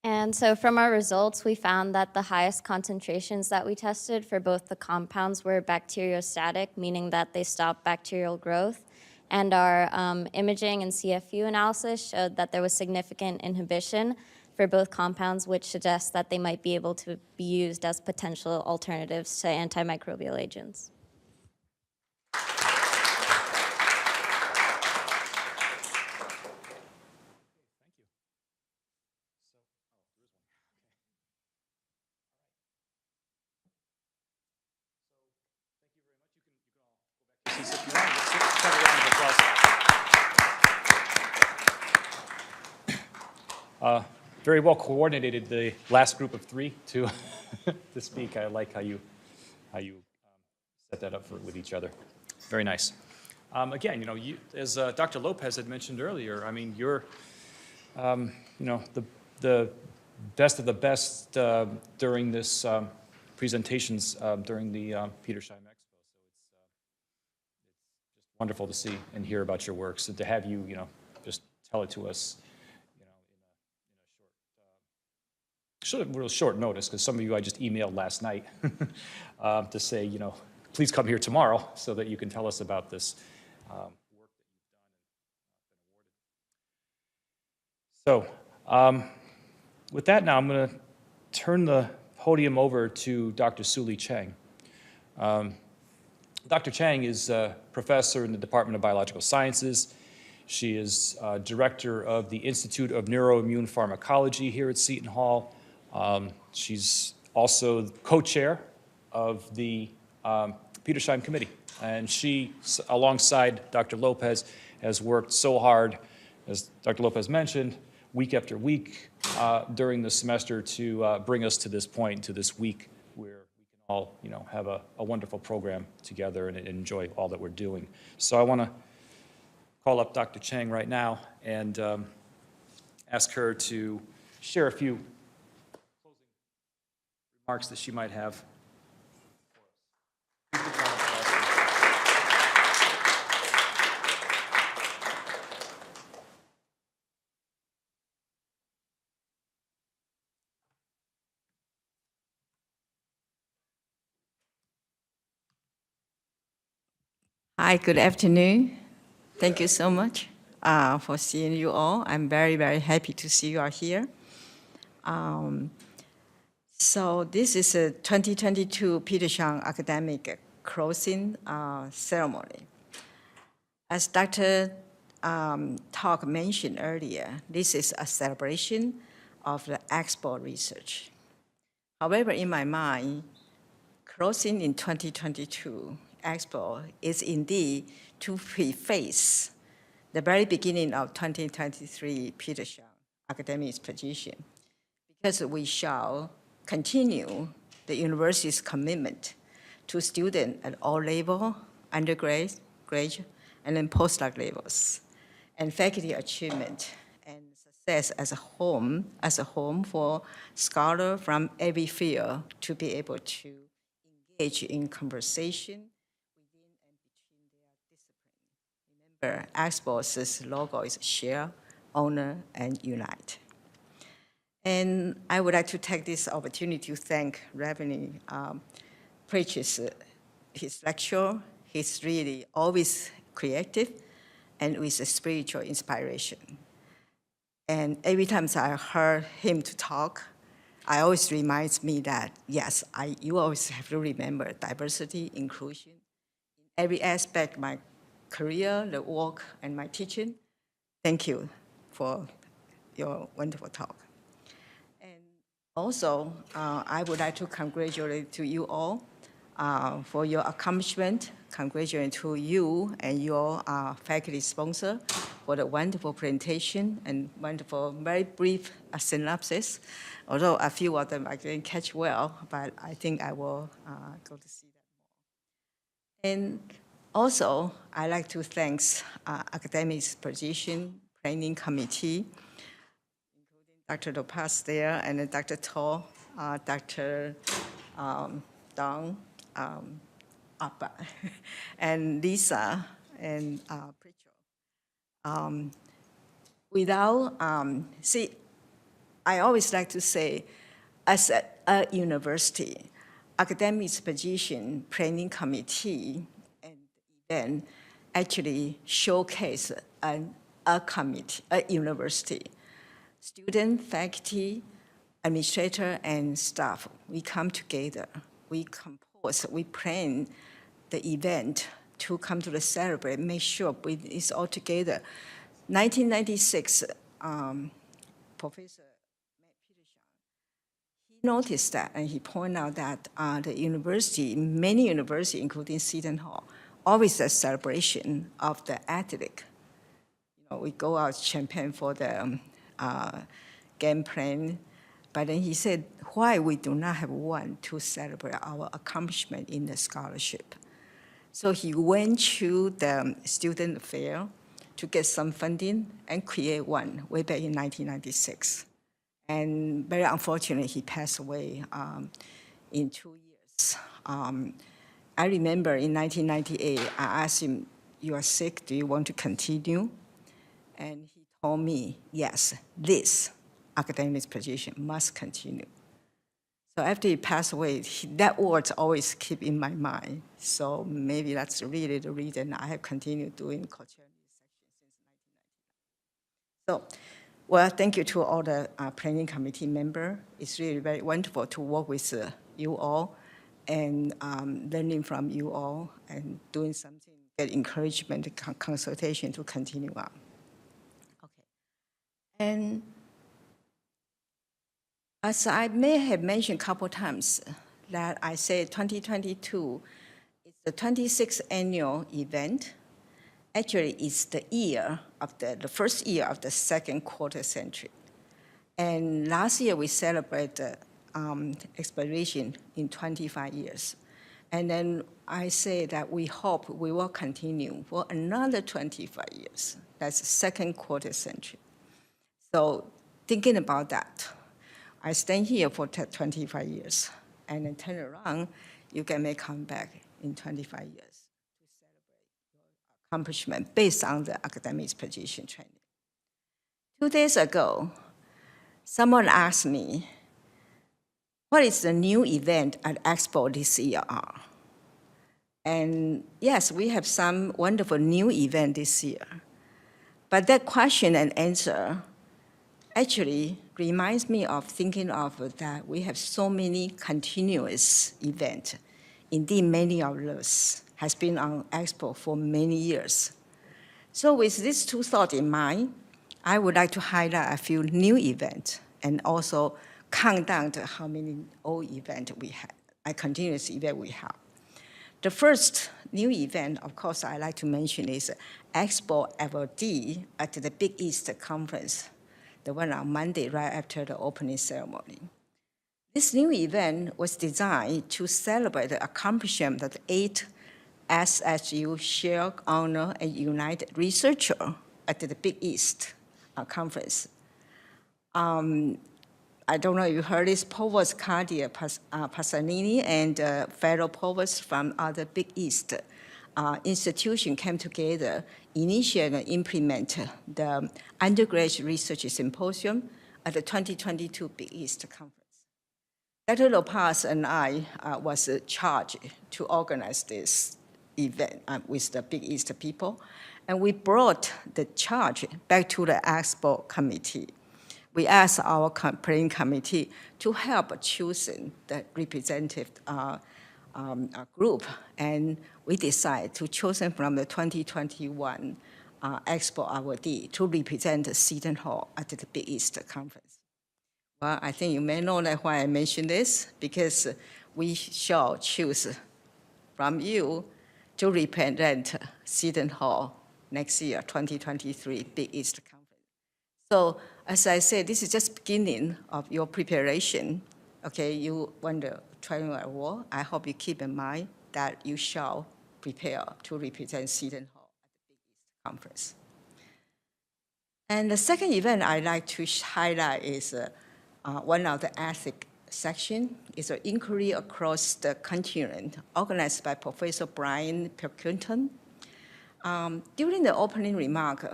And so from our results, we found that the highest concentrations that we tested for both the compounds were bacteriostatic, meaning that they stop bacterial growth. And our imaging and CFU analysis showed that there was significant inhibition for both compounds, which suggests that they might be able to be used as potential alternatives to antimicrobial agents. Very well coordinated, the last group of three to, to speak. I like how you set that up with each other. Very nice. Again, you know, as Dr. Lopez had mentioned earlier, I mean, you're, you know, the best of the best during this presentations during the Petersheim Expo. So it's just wonderful to see and hear about your works, and to have you, you know, just tell it to us, you know, in a real short notice, because some of you I just emailed last night to say, you know, please come here tomorrow so that you can tell us about this work that you've done and been awarded. So with that now, I'm going to turn the podium over to Dr. Suli Chang. Dr. Chang is a professor in the Department of Biological Sciences. She is director of the Institute of Neuroimmune Pharmacology here at Seton Hall. She's also co-chair of the Petersheim Committee. And she, alongside Dr. Lopez, has worked so hard, as Dr. Lopez mentioned, week after week during the semester to bring us to this point, to this week where we can all, you know, have a wonderful program together and enjoy all that we're doing. So I want to call up Dr. Chang right now and ask her to share a few closing remarks that she might have. Hi, good afternoon. Thank you so much for seeing you all. I'm very, very happy to see you all here. So this is a 2022 Petersheim academic closing ceremony. As Dr. Talk mentioned earlier, this is a celebration of the Expo research. However, in my mind, closing in 2022 Expo is indeed to preface the very beginning of 2023 Petersheim academic exposition, because we shall continue the university's commitment to students at all levels, undergrad, graduate, and then postdoc levels, and faculty achievement and success as a home for scholars from every field to be able to engage in conversation within and between their discipline. Remember, Expo's logo is share, honor, and unite. And I would like to take this opportunity to thank Reverend Pritchett, his lecture. He's really always creative and with a spiritual inspiration. And every time I heard him to talk, I always reminds me that, yes, you always have to remember diversity, inclusion, in every aspect of my career, the work, and my teaching. Thank you for your wonderful talk. And also, I would like to congratulate to you all for your accomplishment. Congratulate to you and your faculty sponsor for the wonderful presentation and wonderful, very brief synopsis. Although a few of them I didn't catch well, but I think I will go to see that more. And also, I'd like to thank Academic Exposition Planning Committee, including Dr. Lopez there, and Dr. Toll, Dr. Dong, Abba, and Lisa, and Pritchett. Without, I always like to say, as a university, academics position planning committee and then actually showcase a committee, a university. Student, faculty, administrator, and staff, we come together. We compose, we plan the event to come to the celebrate, make sure it's all together. 1996, Professor Petersheim, he noticed that and he pointed out that the university, many universities, including Seton Hall, always a celebration of the athletic. We go out champagne for the game plan, but then he said, why we do not have one to celebrate our accomplishment in the scholarship? So he went to the student affair to get some funding and create one way back in 1996. And very unfortunately, he passed away in 2 years. I remember in 1998, I asked him, you are sick, do you want to continue? And he told me, yes, this academic position must continue. So after he passed away, that words always keep in my mind. So maybe that's really the reason I have continued doing cultural section since 1999. So, well, thank you to all the planning committee members. It's really very wonderful to work with you all and learning from you all and doing something, get encouragement, consultation to continue on. Okay. And as I may have mentioned a couple times, that I say 2022 is the 26th annual event. Actually, it's the year of the first year of the second quarter century. And last year, we celebrated Exposition in 25 years. And then I say that we hope we will continue for another 25 years. That's the second quarter century. So thinking about that, I stand here for 25 years, and then turn around, you can may come back in 25 years to celebrate your accomplishment based on the academic position training. 2 days ago, someone asked me, what is the new event at Expo this year? And yes, we have some wonderful new event this year. But that question and answer actually reminds me of thinking of that we have so many continuous events. Indeed, many of those has been on Expo for many years. So with these two thoughts in mind, I would like to highlight a few new events and also count down to how many old events we have, a continuous event we have. The first new event, of course, I like to mention is Expo FOD at the Big East Conference, the one on Monday right after the opening ceremony. This new event was designed to celebrate the accomplishment of the 8 SSU Share, Honor, and Unite researchers at the Big East Conference. I don't know if you heard this, Provost Cardia Pasanini and fellow provosts from other Big East institutions came together, initiate and implement the undergraduate research symposium at the 2022 Big East Conference. Dr. Lopez and I was charged to organize this event with the Big East people, and we brought the charge back to the Expo committee. We asked our planning committee to help choosing the representative group, and we decided to choose from the 2021 Expo awardee to represent Seton Hall at the Big East Conference. Well, I think you may know that why I mentioned this, because we shall choose from you to represent Seton Hall next year, 2023 Big East Conference. So as I said, this is just beginning of your preparation. Okay, you won the Triennial Award. I hope you keep in mind that you shall prepare to represent Seton Hall at the Big East Conference. And the second event I'd like to highlight is one of the ethics section. It's an inquiry across the continent organized by Professor Brian Perkinton. During the opening remark,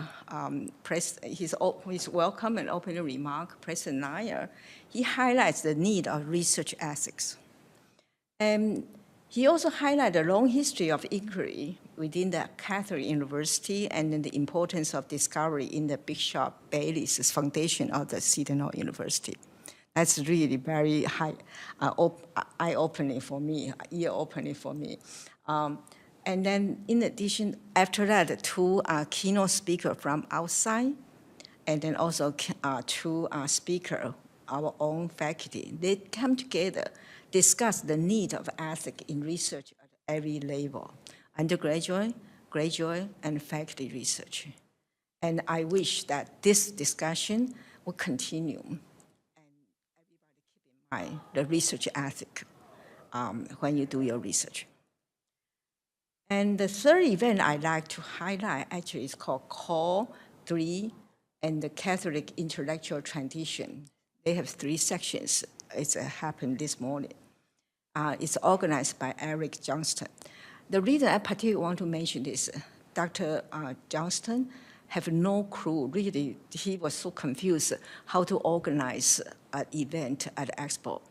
his welcome and opening remark, President Nair, he highlights the need of research ethics. And he also highlighted a long history of inquiry within the Catholic University and then the importance of discovery in the Bishop Bailey's foundation of the Seton University. That's really very eye-opening for me, ear-opening for me. And then in addition, after that, two keynote speakers from outside, and then also two speakers, our own faculty. They come together, discuss the need of ethics in research at every level, undergraduate, graduate, and faculty research. And I wish that this discussion will continue, and everybody keep in mind the research ethic when you do your research. And the third event I'd like to highlight actually is called Call 3 and the Catholic Intellectual Tradition. They have 3 sections. It's happened this morning. It's organized by Eric Johnston. The reason I particularly want to mention this, Dr. Johnston have no clue, really, he was so confused how to organize an event at Expo.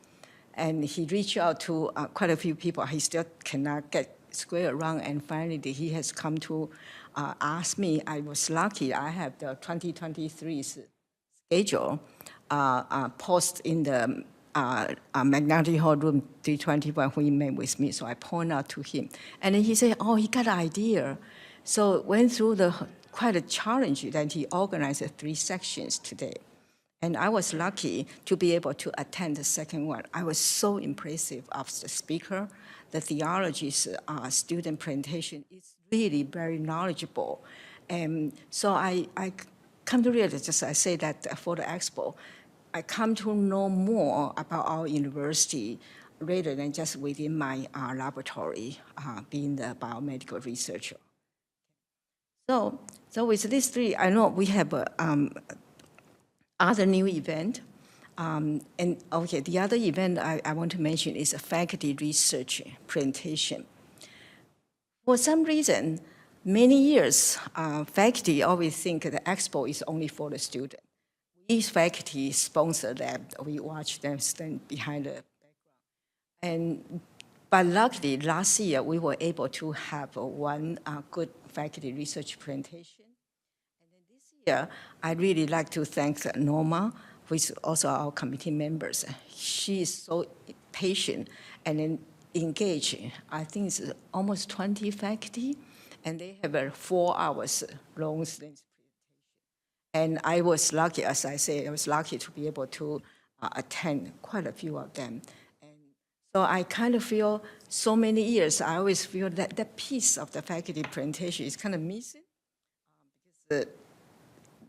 And he reached out to quite a few people. He still cannot get square around, and finally he has come to ask me. I was lucky, I have the 2023 schedule post in the McNulty Hall room 321 when he met with me, so I pointed out to him. And then he said, oh, he got an idea. So went through quite a challenge that he organized 3 sections today. And I was lucky to be able to attend the second one. I was so impressed of the speaker. The theology's student presentation is really very knowledgeable. And so I come to realize, just I say that for the Expo, I come to know more about our university rather than just within my laboratory, being the biomedical researcher. So with these 3, I know we have other new event. And okay, the other event I want to mention is a faculty research presentation. For some reason, many years, faculty always think the Expo is only for the student. We faculty sponsor them. We watch them stand behind the background. But luckily, last year, we were able to have one good faculty research presentation. And then this year, I'd really like to thank Norma, who is also our committee members. She is so patient and then engaging. I think it's almost 20 faculty, and they have a 4 hours long presentation. And I was lucky, as I say, I was lucky to be able to attend quite a few of them. And so I kind of feel so many years, I always feel that that piece of the faculty presentation is kind of missing. Because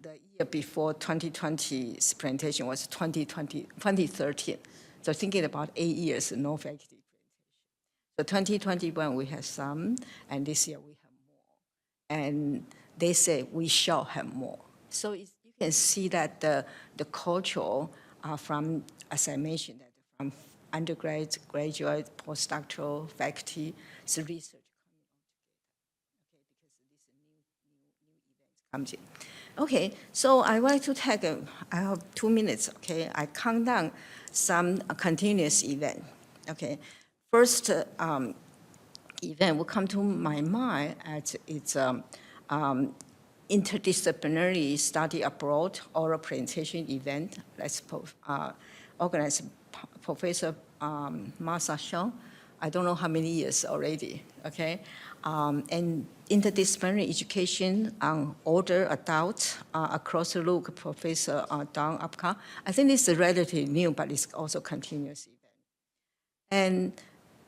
the year before 2020's presentation was 2013. So thinking about 8 years, no faculty presentation. So 2021, we have some, and this year we have more. And they say we shall have more. So you can see that the culture from, as I mentioned, that from undergrad, graduate, postdoctoral, faculty, so research coming all together, okay, because this new event comes in. Okay, so I want to take, I have 2 minutes, okay? I count down some continuous event, okay? First event will come to my mind as it's interdisciplinary study abroad oral presentation event that's organized Professor Martha Shaw. I don't know how many years already, okay? And interdisciplinary education on older adults across the look, Professor Don Apka. I think this is relatively new, but it's also continuous event. And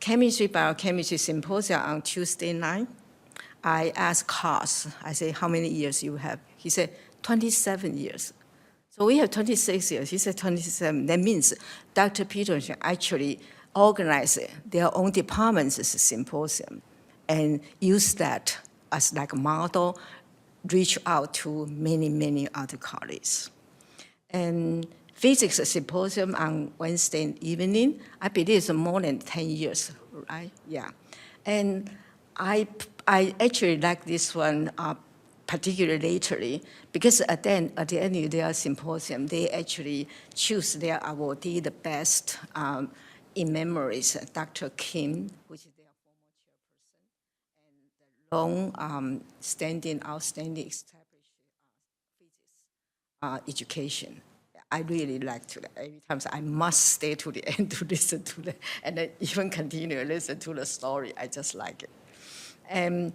chemistry, biochemistry symposium on Tuesday night. I asked Cos, I say, how many years you have? He said, 27 years. So we have 26 years. He said 27. That means Dr. Petersheim actually organized their own department's symposium and used that as like a model, reach out to many, many other colleagues. And physics symposium on Wednesday evening, I believe it's more than 10 years, right? Yeah. And I I actually like this one particularly lately because at the end of their symposium, they actually choose their awardee the best in memories, Dr. Kim, which is their former chairperson, and the long-standing, outstanding established physics education. I really like to that. Every time I must stay to the end to listen to that, and then even continue to listen to the story. I just like it. And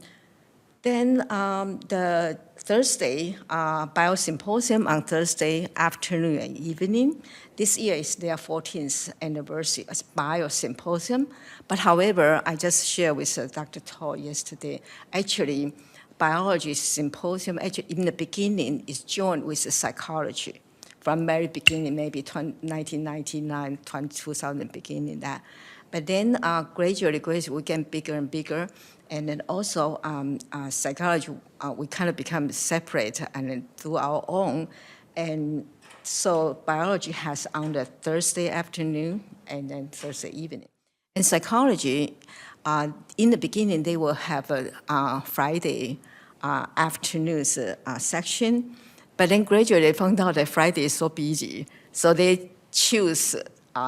then the Thursday biosymposium on Thursday afternoon and evening. This year is their 14th anniversary as biosymposium. But however, I just shared with Dr. Toll yesterday, actually, biology symposium, actually in the beginning, is joined with psychology. From very beginning, maybe 1999, 2000 beginning that. But then gradually, we get bigger and bigger. And then also psychology, we kind of become separate and then do our own. And so biology has on the Thursday afternoon and then Thursday evening. And psychology, in the beginning, they will have a Friday afternoons section. But then gradually they found out that Friday is so busy. So they choose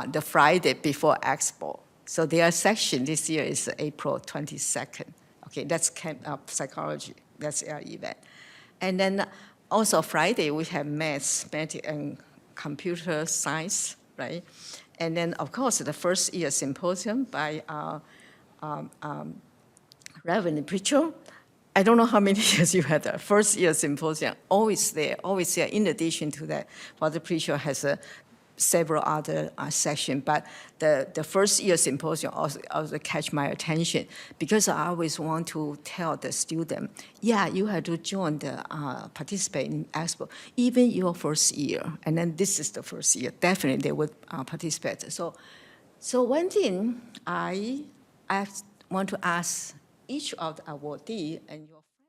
the Friday before Expo. So their section this year is April 22nd. Okay, that's psychology. That's our event. And then also Friday, we have maths, and computer science, right? And then, of course, the first year symposium by Reverend Pritchett. I don't know how many years you had the first year symposium, always there, always there. In addition to that, Father Pritchett has several other sections, but the first year symposium also catch my attention because I always want to tell the student, yeah, you have to join participate in Expo, even your first year, and then this is the first year, definitely they would participate. So one thing I want to ask each of the awardee and your friend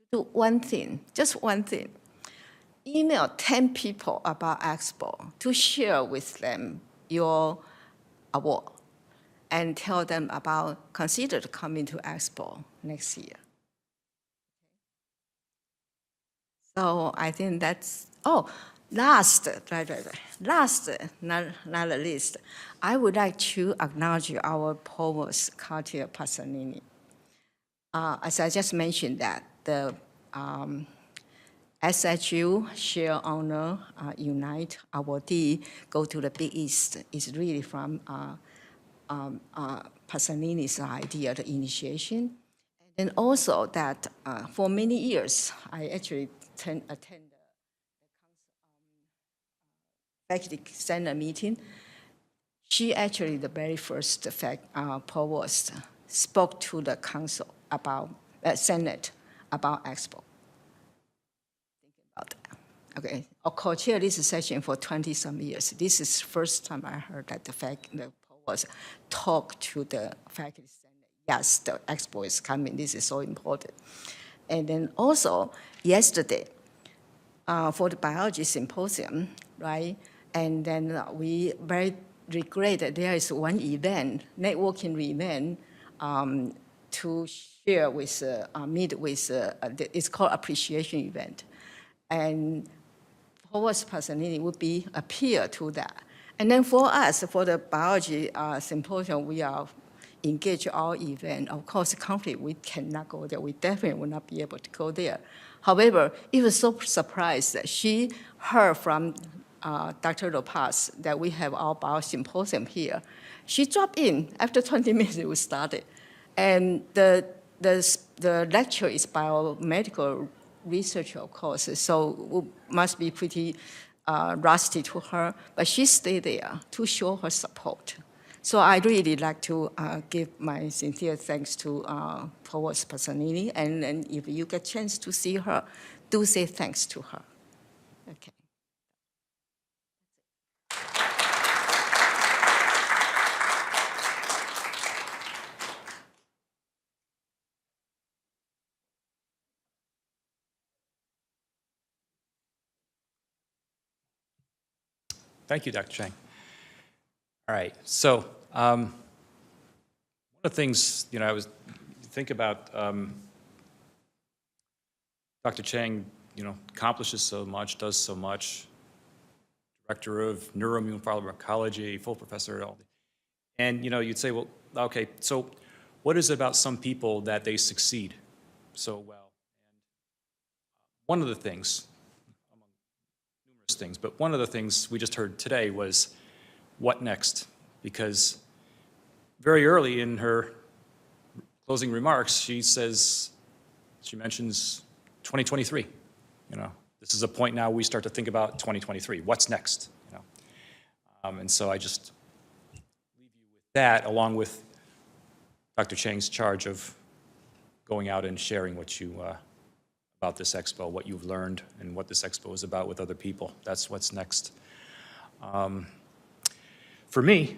to do one thing, just one thing. Email 10 people about Expo to share with them your award and tell them about, consider coming to Expo next year. So I think that's, last, not the least, I would like to acknowledge our Provost, Cartier Pasanini. As I just mentioned that, the SHU Share Honor Unite awardee go to the Big East is really from Pasanini's idea, the initiation. And also that for many years, I actually attend the faculty senate meeting. She actually, the very first provost, spoke to the council about, Senate about Expo. Okay, I co-chair this session for 20-some years. This is the first time I heard that the provost talk to the faculty senate. Yes, the Expo is coming. This is so important. And then also yesterday, for the biology symposium, right? And then we very regret that there is one event, networking event, to share with, meet with, it's called appreciation event. And Forrest Pasanini would be a peer to that. And then for us, for the biology symposium, we are engaged our event. Of course, conflict, we cannot go there. We definitely will not be able to go there. However, it was so surprised that she heard from Dr. Lopez that we have our biosymposium here. She dropped in. After 20 minutes, we started. And the lecture is biomedical research, of course, so it must be pretty rusty to her, but she stayed there to show her support. So I really like to give my sincere thanks to Provost Pasanini, and if you get a chance to see her, do say thanks to her. Okay. Thank you, Dr. Chang. All right, so one of the things, I was think about Dr. Chang, accomplishes so much, does so much, director of neuroimmune pharmacology, full professor, all. And you'd say, well, okay, so what is it about some people that they succeed so well? And one of the things, among numerous things, but one of the things we just heard today was what next? Because very early in her closing remarks, she mentions 2023. This is a point now we start to think about 2023. What's next? And so I just leave you with that, along with Dr. Chang's charge of going out and sharing what you about this expo, what you've learned, and what this expo is about with other people. That's what's next. For me,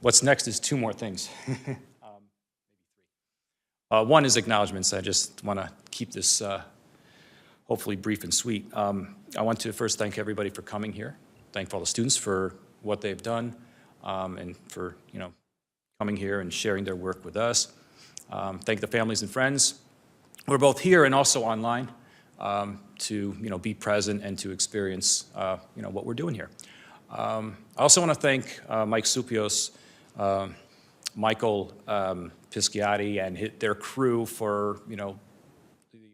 what's next is two more things. Maybe three. One is acknowledgements. I just want to keep this hopefully brief and sweet. I want to first thank everybody for coming here. Thank all the students for what they've done and for coming here and sharing their work with us. Thank the families and friends. We're both here and also online to be present and to experience what we're doing here. I also want to thank Mike Supios, Michael Pisciati, and their crew for the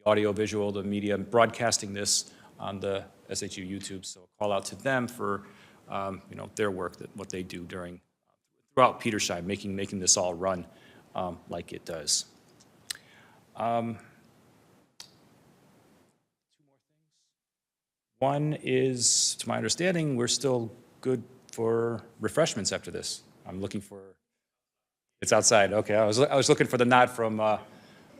audio, visual, the media, broadcasting this on the SHU YouTube. So a call out to them for their work, what they do throughout Petersheim, making this all run like it does. Two more things. One is, to my understanding, we're still good for refreshments after this. I'm looking for. It's outside. Okay, I was looking for the nod from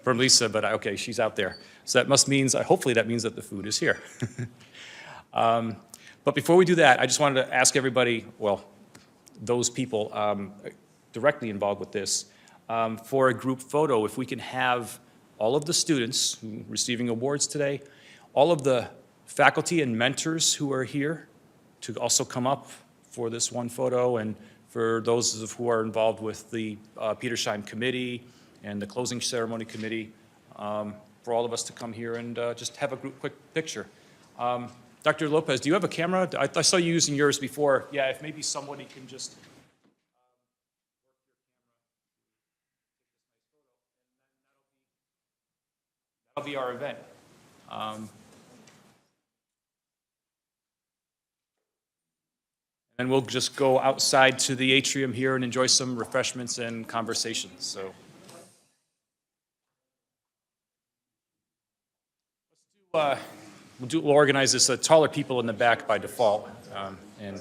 Lisa, but okay, she's out there. So that hopefully that means that the food is here. But before we do that, I just wanted to ask everybody, well, those people directly involved with this, for a group photo, if we can have all of the students receiving awards today, all of the faculty and mentors who are here to also come up for this one photo, and for those who are involved with the Petersheim committee and the closing ceremony committee, for all of us to come here and just have a quick picture. Dr. Lopez, do you have a camera? I saw you using yours before. Yeah, if maybe somebody can just that'll be our event. And we'll just go outside to the atrium here and enjoy some refreshments and conversations. So we'll organize this. Taller people in the back by default, and